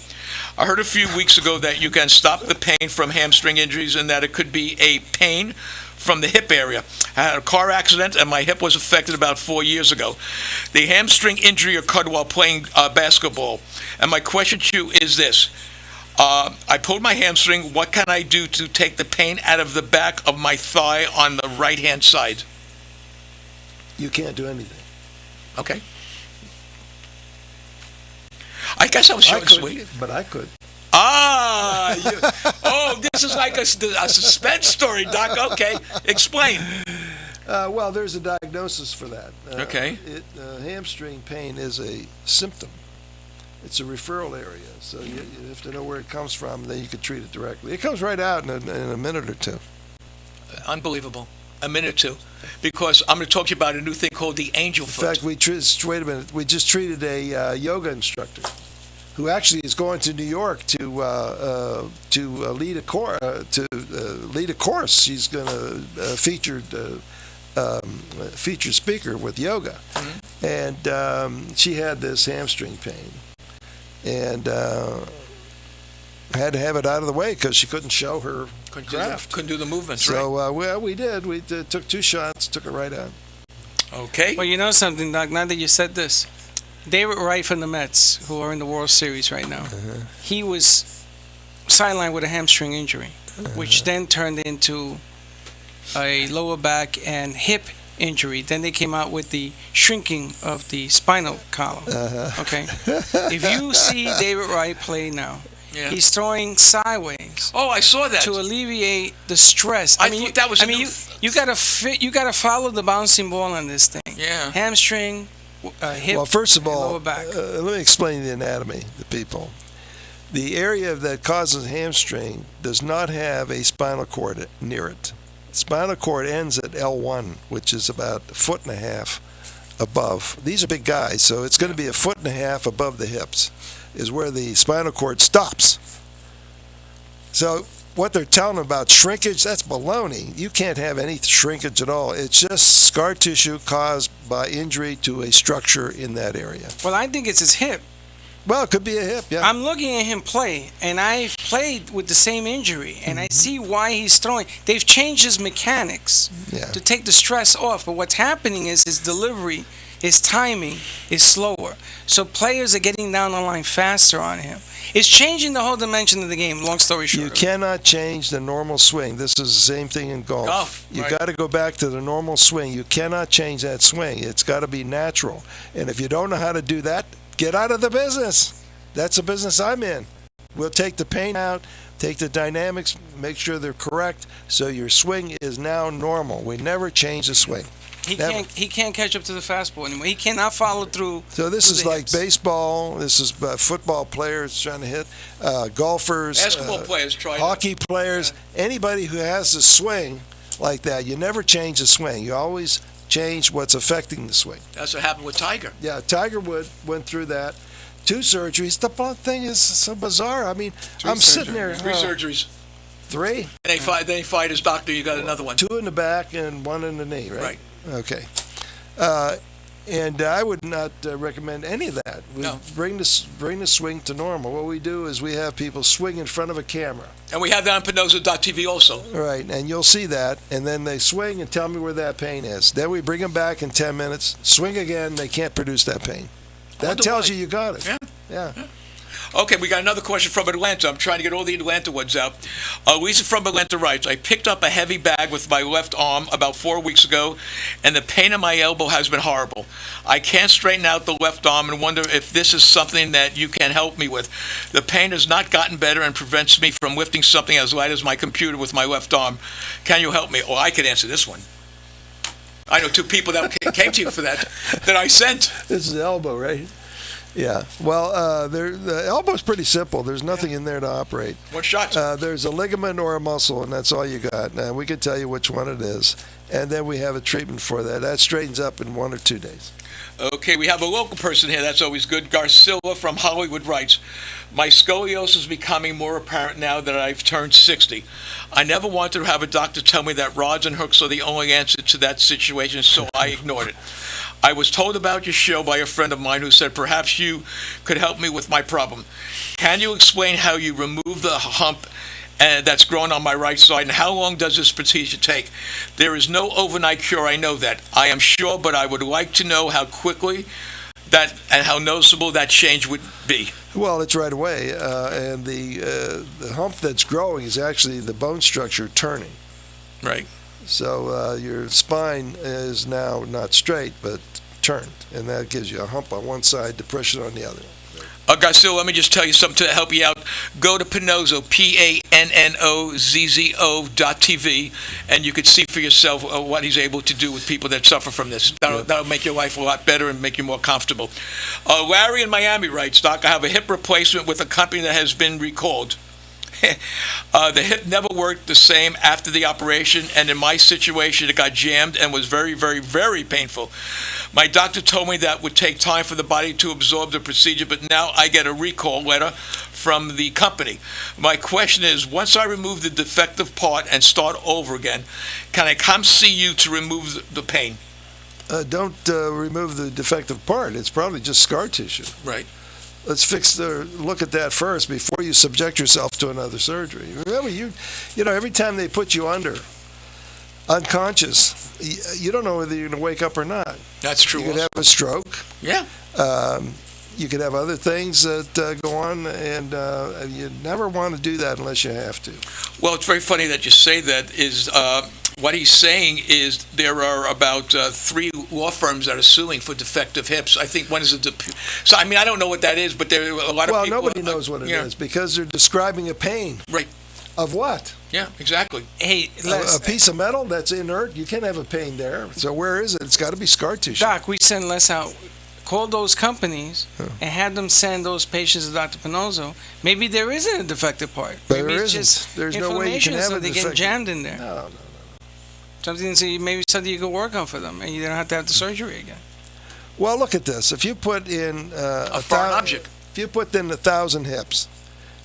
Speaker 8: I heard a few weeks ago that you can stop the pain from hamstring injuries and that it could be a pain from the hip area. I had a car accident and my hip was affected about 4 years ago. The hamstring injury occurred while playing basketball. And my question to you is this. I pulled my hamstring. What can I do to take the pain out of the back of my thigh on the right-hand side?
Speaker 9: You can't do anything.
Speaker 8: Okay. I guess I was short and sweet.
Speaker 9: But I could.
Speaker 8: This is like a suspense story, Doc. Okay, explain.
Speaker 9: Well, there's a diagnosis for that.
Speaker 8: Okay.
Speaker 9: Hamstring pain is a symptom. It's a referral area, so you have to know where it comes from, then you can treat it directly. It comes right out in a minute or two.
Speaker 8: Unbelievable. A minute or two. Because I'm going to talk to you about a new thing called the angel foot.
Speaker 9: In fact, wait a minute. We just treated a yoga instructor who actually is going to New York to lead a course. She's going to featured speaker with yoga,
Speaker 8: mm-hmm.
Speaker 9: and she had this hamstring pain, and had to have it out of the way because she couldn't show her graft.
Speaker 8: Couldn't do the movements.
Speaker 9: So we did. We took 2 shots, took it right out.
Speaker 8: Okay.
Speaker 10: Well, you know something, Doc. Now that you said this, David Wright from the Mets, who are in the World Series right now, he was sidelined with a hamstring injury, which then turned into a lower back and hip injury. Then they came out with the shrinking of the spinal column. Okay. If you see David Wright play now, he's throwing sideways.
Speaker 8: Oh, I saw that.
Speaker 10: To alleviate the stress.
Speaker 8: You
Speaker 10: gotta follow the bouncing ball on this thing.
Speaker 8: Yeah.
Speaker 10: Hamstring, hip.
Speaker 9: Well, first of all,
Speaker 10: lower back.
Speaker 9: Let me explain the anatomy to people. The area that causes hamstring does not have a spinal cord near it. Spinal cord ends at L1, which is about 1.5 feet above. These are big guys, so it's going to be 1.5 feet above the hips is where the spinal cord stops. So what they're telling about shrinkage, that's baloney. You can't have any shrinkage at all. It's just scar tissue caused by injury to a structure in that area.
Speaker 10: Well, I think it's his hip.
Speaker 9: Well, it could be a hip, yeah.
Speaker 10: I'm looking at him play, and I've played with the same injury, and I see why he's throwing. They've changed his mechanics to take the stress off, but what's happening is his delivery, his timing is slower. So players are getting down the line faster on him. It's changing the whole dimension of the game, long story short.
Speaker 9: You cannot change the normal swing. This is the same thing in golf. You got to go back to the normal swing. You cannot change that swing. It's got to be natural. And if you don't know how to do that, get out of the business. That's the business I'm in. We'll take the pain out, take the dynamics, make sure they're correct, so your swing is now normal. We never change the swing.
Speaker 10: He can't catch up to the fastball anymore. He cannot follow through.
Speaker 9: So this is like baseball. This is football players trying to hit, golfers,
Speaker 8: basketball players,
Speaker 9: hockey players. Yeah. Anybody who has a swing like that, you never change the swing. You always change what's affecting the swing.
Speaker 8: That's what happened with Tiger.
Speaker 9: Yeah, Tiger Woods went through that. 2 surgeries. The thing is so bizarre. I mean, I'm sitting there.
Speaker 8: 3 surgeries.
Speaker 9: 3?
Speaker 8: And then he fired his doctor. You got another one.
Speaker 9: 2 in the back and 1 in the knee, right?
Speaker 8: Right.
Speaker 9: Okay. And I would not recommend any of that. We bring the swing to normal. What we do is we have people swing in front of a camera.
Speaker 8: And we have that on Pannozzo.tv also.
Speaker 9: Right, and you'll see that. And then they swing and tell me where that pain is. Then we bring them back in 10 minutes, swing again, they can't produce that pain. That tells you got it.
Speaker 8: Yeah. Okay, we got another question from Atlanta. I'm trying to get all the Atlanta ones out. Lisa from Atlanta writes, I picked up a heavy bag with my left arm about 4 weeks ago, and the pain in my elbow has been horrible. I can't straighten out the left arm and wonder if this is something that you can help me with. The pain has not gotten better and prevents me from lifting something as light as my computer with my left arm. Can you help me? Oh, I could answer this one. I know 2 people that came to you for that I sent.
Speaker 9: This is the elbow, right? Yeah. Well, the elbow's pretty simple. There's nothing in there to operate.
Speaker 8: What shots?
Speaker 9: There's a ligament or a muscle, and that's all you got. Now, we can tell you which one it is, and then we have a treatment for that. That straightens up in 1 or 2 days.
Speaker 8: Okay, we have a local person here. That's always good. Garcilla from Hollywood writes, my scoliosis is becoming more apparent now that I've turned 60. I never wanted to have a doctor tell me that rods and hooks are the only answer to that situation, so I ignored it. I was told about your show by a friend of mine who said perhaps you could help me with my problem. Can you explain how you remove the hump that's growing on my right side, and how long does this procedure take? There is no overnight cure, I know that. I am sure, but I would like to know how quickly that and how noticeable that change would be.
Speaker 9: Well, it's right away, and the hump that's growing is actually the bone structure turning.
Speaker 8: Right.
Speaker 9: So your spine is now not straight, but turned, and that gives you a hump on one side, depression on the other.
Speaker 8: Garcia, let me just tell you something to help you out. Go to Pannozzo, PANNOZZO.TV, and you can see for yourself what he's able to do with people that suffer from this. That'll make your life a lot better and make you more comfortable. Larry in Miami writes, Doc, I have a hip replacement with a company that has been recalled. The hip never worked the same after the operation, and in my situation, it got jammed and was very, very, very painful. My doctor told me that would take time for the body to absorb the procedure, but now I get a recall letter from the company. My question is, once I remove the defective part and start over again, can I come see you to remove the pain?
Speaker 9: Don't remove the defective part. It's probably just scar tissue.
Speaker 8: Right.
Speaker 9: Let's look at that first before you subject yourself to another surgery. Remember, you know, every time they put you under, unconscious, you don't know whether you're going to wake up or not.
Speaker 8: That's true.
Speaker 9: You could have a stroke.
Speaker 8: Yeah.
Speaker 9: You could have other things that go on, and you never want to do that unless you have to.
Speaker 8: Well, it's very funny that you say that. Is what he's saying is there are about 3 law firms that are suing for defective hips. I think one is so I mean, I don't know what that is, but there are a lot of people.
Speaker 9: Well, nobody knows what it is because they're describing a pain.
Speaker 8: Right.
Speaker 9: Of what?
Speaker 8: Yeah, exactly.
Speaker 10: Hey,
Speaker 9: a piece of metal that's inert, you can't have a pain there. So where is it? It's got to be scar tissue.
Speaker 10: Doc, we send Les out. Call those companies and have them send those patients to Dr. Pannozzo. Maybe there isn't a defective part.
Speaker 9: There
Speaker 10: Maybe it's
Speaker 9: isn't.
Speaker 10: just
Speaker 9: There's no way you can have
Speaker 10: so they get jammed in there.
Speaker 9: No.
Speaker 10: Maybe something you could work on for them, and you don't have to have the surgery again.
Speaker 9: Well, look at this. If you put in
Speaker 8: a foreign object,
Speaker 9: if you put in 1,000 hips,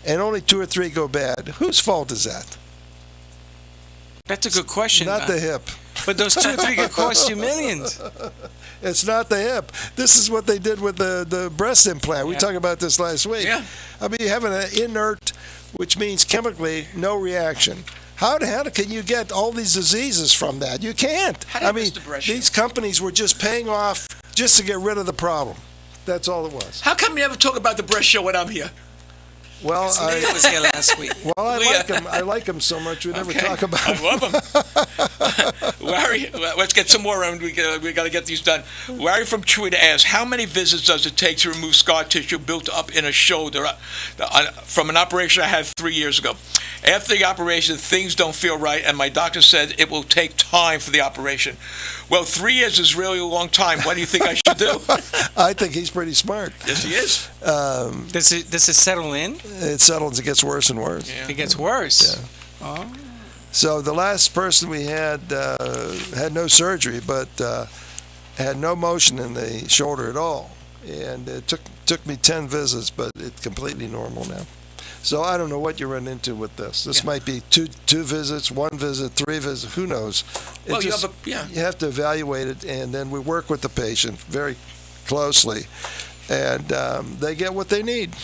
Speaker 9: and only 2 or 3 go bad, whose fault is that?
Speaker 10: That's a good question.
Speaker 9: Not the hip.
Speaker 10: But those 2 or 3 could cost you millions.
Speaker 9: It's not the hip. This is what they did with the breast implant. We talked about this last week.
Speaker 8: Yeah.
Speaker 9: I mean, you have an inert, which means chemically no reaction. How the hell can you get all these diseases from that? You can't. I mean, these companies were just paying off just to get rid of the problem. That's all it was.
Speaker 8: How come you never talk about the breast show when I'm here?
Speaker 9: Well,
Speaker 10: I was here last week.
Speaker 9: Well, I like him so much. We never talk about him.
Speaker 8: I love him. Larry, let's get some more. We got to get these done. Larry from Tweeter asks, how many visits does it take to remove scar tissue built up in a shoulder from an operation I had 3 years ago? After the operation, things don't feel right, and my doctor said it will take time for the operation. Well, 3 years is really a long time. What do you think I should do?
Speaker 9: I think he's pretty smart.
Speaker 8: Yes, he is.
Speaker 10: Does it settle in?
Speaker 9: It settles. It gets worse and worse.
Speaker 10: Yeah. It gets worse.
Speaker 9: Yeah. Oh. So the last person we had no surgery, but had no motion in the shoulder at all, and it took me 10 visits, but it's completely normal now. So I don't know what you run into with this. This might be two visits, 1 visit, 3 visits. Who knows?
Speaker 8: Well,
Speaker 9: you have to evaluate it, and then we work with the patient very closely, and they get what they need.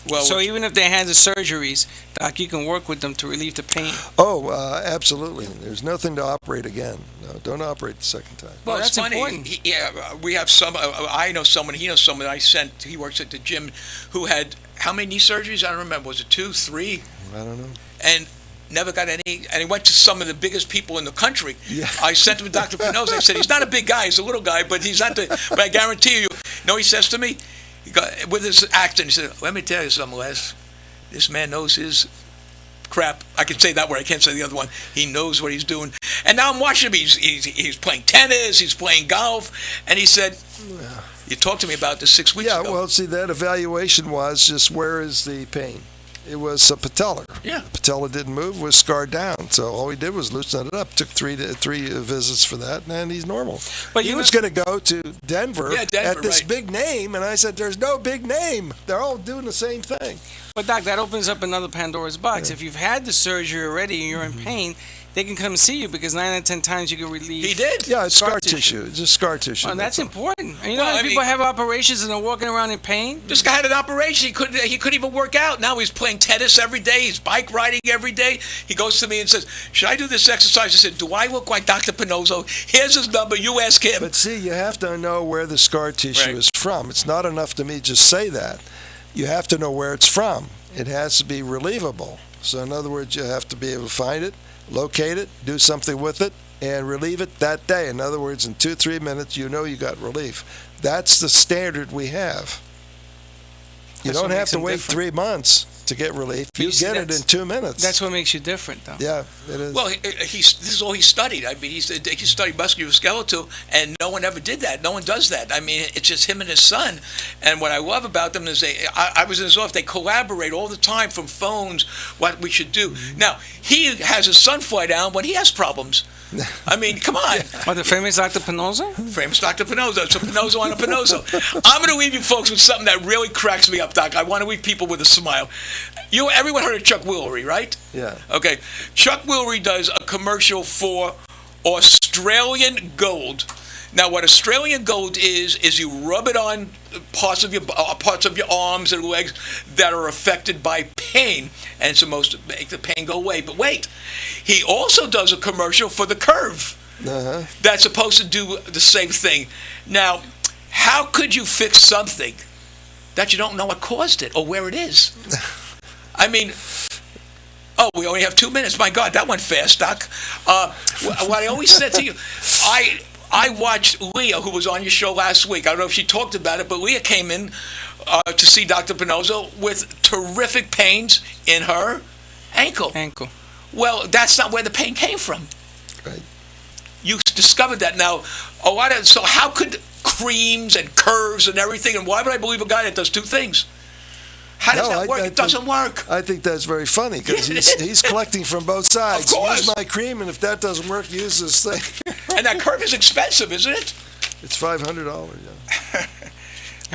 Speaker 8: Well,
Speaker 10: So even if they had the surgeries, Doc, you can work with them to relieve the pain.
Speaker 9: Oh, absolutely. There's nothing to operate again. No, don't operate the second time.
Speaker 8: Well,
Speaker 10: that's
Speaker 8: it's funny.
Speaker 10: important.
Speaker 8: We have some. I know someone. He knows someone. I sent. He works at the gym, who had how many knee surgeries? I don't remember. Was it 2, 3?
Speaker 9: I don't know.
Speaker 8: And never got any. And he went to some of the biggest people in the country.
Speaker 9: Yeah.
Speaker 8: I sent him to Dr. Pannozzo. I said he's not a big guy. He's a little guy, but he's not the. But I guarantee you. He says to me, with his accent, he said, "Let me tell you something, Les. This man knows his crap." I can say that word. I can't say the other one. He knows what he's doing. And now I'm watching him. He's playing tennis. He's playing golf. And he said, "You talked to me about this 6 weeks
Speaker 9: Yeah,
Speaker 8: ago."
Speaker 9: well, see, that evaluation was just where is the pain? It was a patella.
Speaker 8: Yeah.
Speaker 9: Patella didn't move, was scarred down. So all we did was loosen it up. Took three visits for that, and he's normal.
Speaker 10: But
Speaker 9: he
Speaker 10: you
Speaker 9: was going to go to Denver,
Speaker 8: Yeah, Denver,
Speaker 9: at this
Speaker 8: right.
Speaker 9: big name, and I said, "There's no big name. They're all doing the same thing."
Speaker 10: But Doc, that opens up another Pandora's box. If you've had the surgery already and you're in pain, they can come see you because 9 out of 10 times you can relieve.
Speaker 8: He did.
Speaker 9: Yeah, it's scar tissue. It's just scar tissue.
Speaker 10: Oh, that's
Speaker 9: all.
Speaker 10: important. And you
Speaker 8: Well,
Speaker 10: know how
Speaker 8: I
Speaker 10: people
Speaker 8: mean-
Speaker 10: have operations and they're walking around in pain?
Speaker 8: This guy had an operation. He couldn't even work out. Now he's playing tennis every day. He's bike riding every day. He goes to me and says, "Should I do this exercise?" I said, "Do I look like Dr. Pannozzo? Here's his number. You ask him."
Speaker 9: But see, you have to know where the scar tissue
Speaker 8: Right.
Speaker 9: is from. It's not enough to me just say that. You have to know where it's from. It has to be relievable. So in other words, you have to be able to find it, locate it, do something with it, and relieve it that day. In other words, in 2-3 minutes, you know you got relief. That's the standard we have. You
Speaker 10: That's
Speaker 9: don't
Speaker 10: what
Speaker 9: have
Speaker 10: makes
Speaker 9: to
Speaker 10: them
Speaker 9: wait
Speaker 10: different.
Speaker 9: 3 months to get relief.
Speaker 10: But
Speaker 9: You
Speaker 10: you see,
Speaker 9: get it in
Speaker 10: that's-
Speaker 9: 2 minutes.
Speaker 10: That's what makes you different, though.
Speaker 9: Yeah, it is.
Speaker 8: Well, this is all he studied. I mean, he studied musculoskeletal, and no one ever did that. No one does that. I mean, it's just him and his son. And what I love about them is I was in his office. They collaborate all the time from phones what we should do. Now he has his son fly down when he has problems. I mean, come on.
Speaker 10: Oh, the famous Dr. Pannozzo?
Speaker 8: Famous Dr. Pannozzo. It's a Pannozzo on a Pannozzo. I'm going to leave you folks with something that really cracks me up, Doc. I want to leave people with a smile. Everyone heard of Chuck Woolery, right?
Speaker 9: Yeah.
Speaker 8: Okay. Chuck Woolery does a commercial for Australian Gold. Now, what Australian Gold is you rub it on parts of your arms and legs that are affected by pain, and it's supposed to make the pain go away. But wait, he also does a commercial for the Curve that's supposed to do the same thing. Now, how could you fix something that you don't know what caused it or where it is? I mean, oh, we only have 2 minutes. My God, that went fast, Doc. What I always said to you, I watched Leah, who was on your show last week. I don't know if she talked about it, but Leah came in to see Dr. Pannozzo with terrific pains in her ankle. Well, that's not where the pain came from.
Speaker 9: Right.
Speaker 8: You discovered that. Now, so how could creams and curves and everything, and why would I believe a guy that does two things? How does that work? It doesn't work.
Speaker 9: I think that's very funny because he's collecting from both sides.
Speaker 8: Of course.
Speaker 9: Use my cream, and if that doesn't work, use this thing.
Speaker 8: And that curve is expensive, isn't it?
Speaker 9: It's $500. Yeah.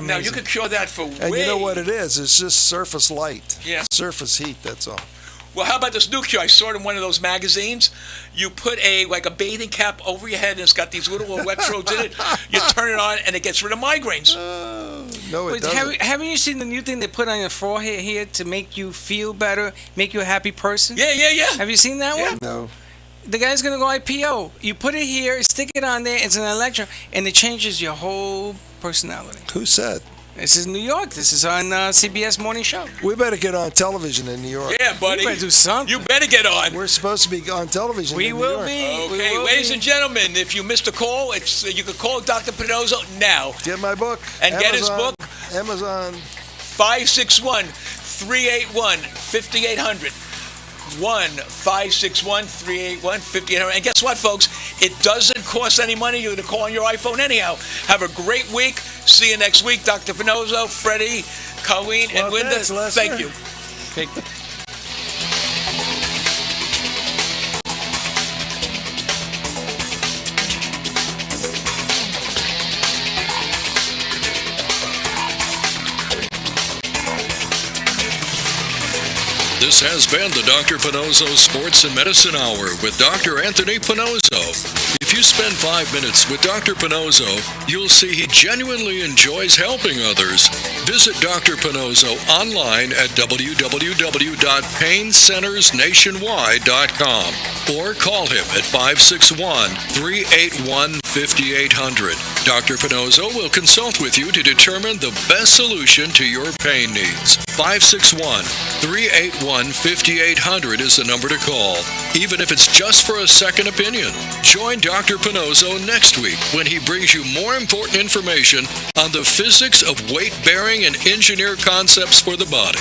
Speaker 8: Now, you can cure that for
Speaker 9: And you know what it is? It's just surface light.
Speaker 8: Yeah.
Speaker 9: Surface heat. That's all.
Speaker 8: Well, how about this new cure? I saw it in one of those magazines. You put a bathing cap over your head, and it's got these little electrodes in it. You turn it on, and it gets rid of migraines.
Speaker 9: No, it doesn't.
Speaker 10: Haven't you seen the new thing they put on your forehead here to make you feel better, make you a happy person?
Speaker 8: Yeah.
Speaker 10: Have you seen that one?
Speaker 9: No.
Speaker 10: The guy's gonna go IPO. You put it here, stick it on there. It's an electro, and it changes your whole personality.
Speaker 9: Who said?
Speaker 10: This is New York. This is on CBS Morning Show.
Speaker 9: We better get on television in New York.
Speaker 8: Yeah, buddy.
Speaker 10: You better do something.
Speaker 8: You better get on.
Speaker 9: We're supposed to be on television
Speaker 10: We
Speaker 9: in New
Speaker 10: will
Speaker 9: York.
Speaker 10: be.
Speaker 8: Okay, ladies and gentlemen, if you missed a call, you can call Dr. Pannozzo now.
Speaker 9: Get my book.
Speaker 8: And
Speaker 9: Amazon,
Speaker 8: get his book.
Speaker 9: Amazon.
Speaker 8: 561-381-5800. 1-561-381-5800. And guess what, folks? It doesn't cost any money. You're going to call on your iPhone anyhow. Have a great week. See you next week. Dr. Pannozzo, Freddy, Colleen, and Linda.
Speaker 9: Thanks, Lester.
Speaker 8: Thank you.
Speaker 13: This has been the Dr. Pannozzo Sports and Medicine Hour with Dr. Anthony Pannozzo. If you spend 5 minutes with Dr. Pannozzo, you'll see he genuinely enjoys helping others. Visit Dr. Pannozzo online at www.paincentersnationwide.com or call him at 561-381-5800. Dr. Pannozzo will consult with you to determine the best solution to your pain needs. 561-381-5800 is the number to call, even if it's just for a second opinion. Join Dr. Pannozzo next week when he brings you more important information on the physics of weight-bearing and engineer concepts for the body.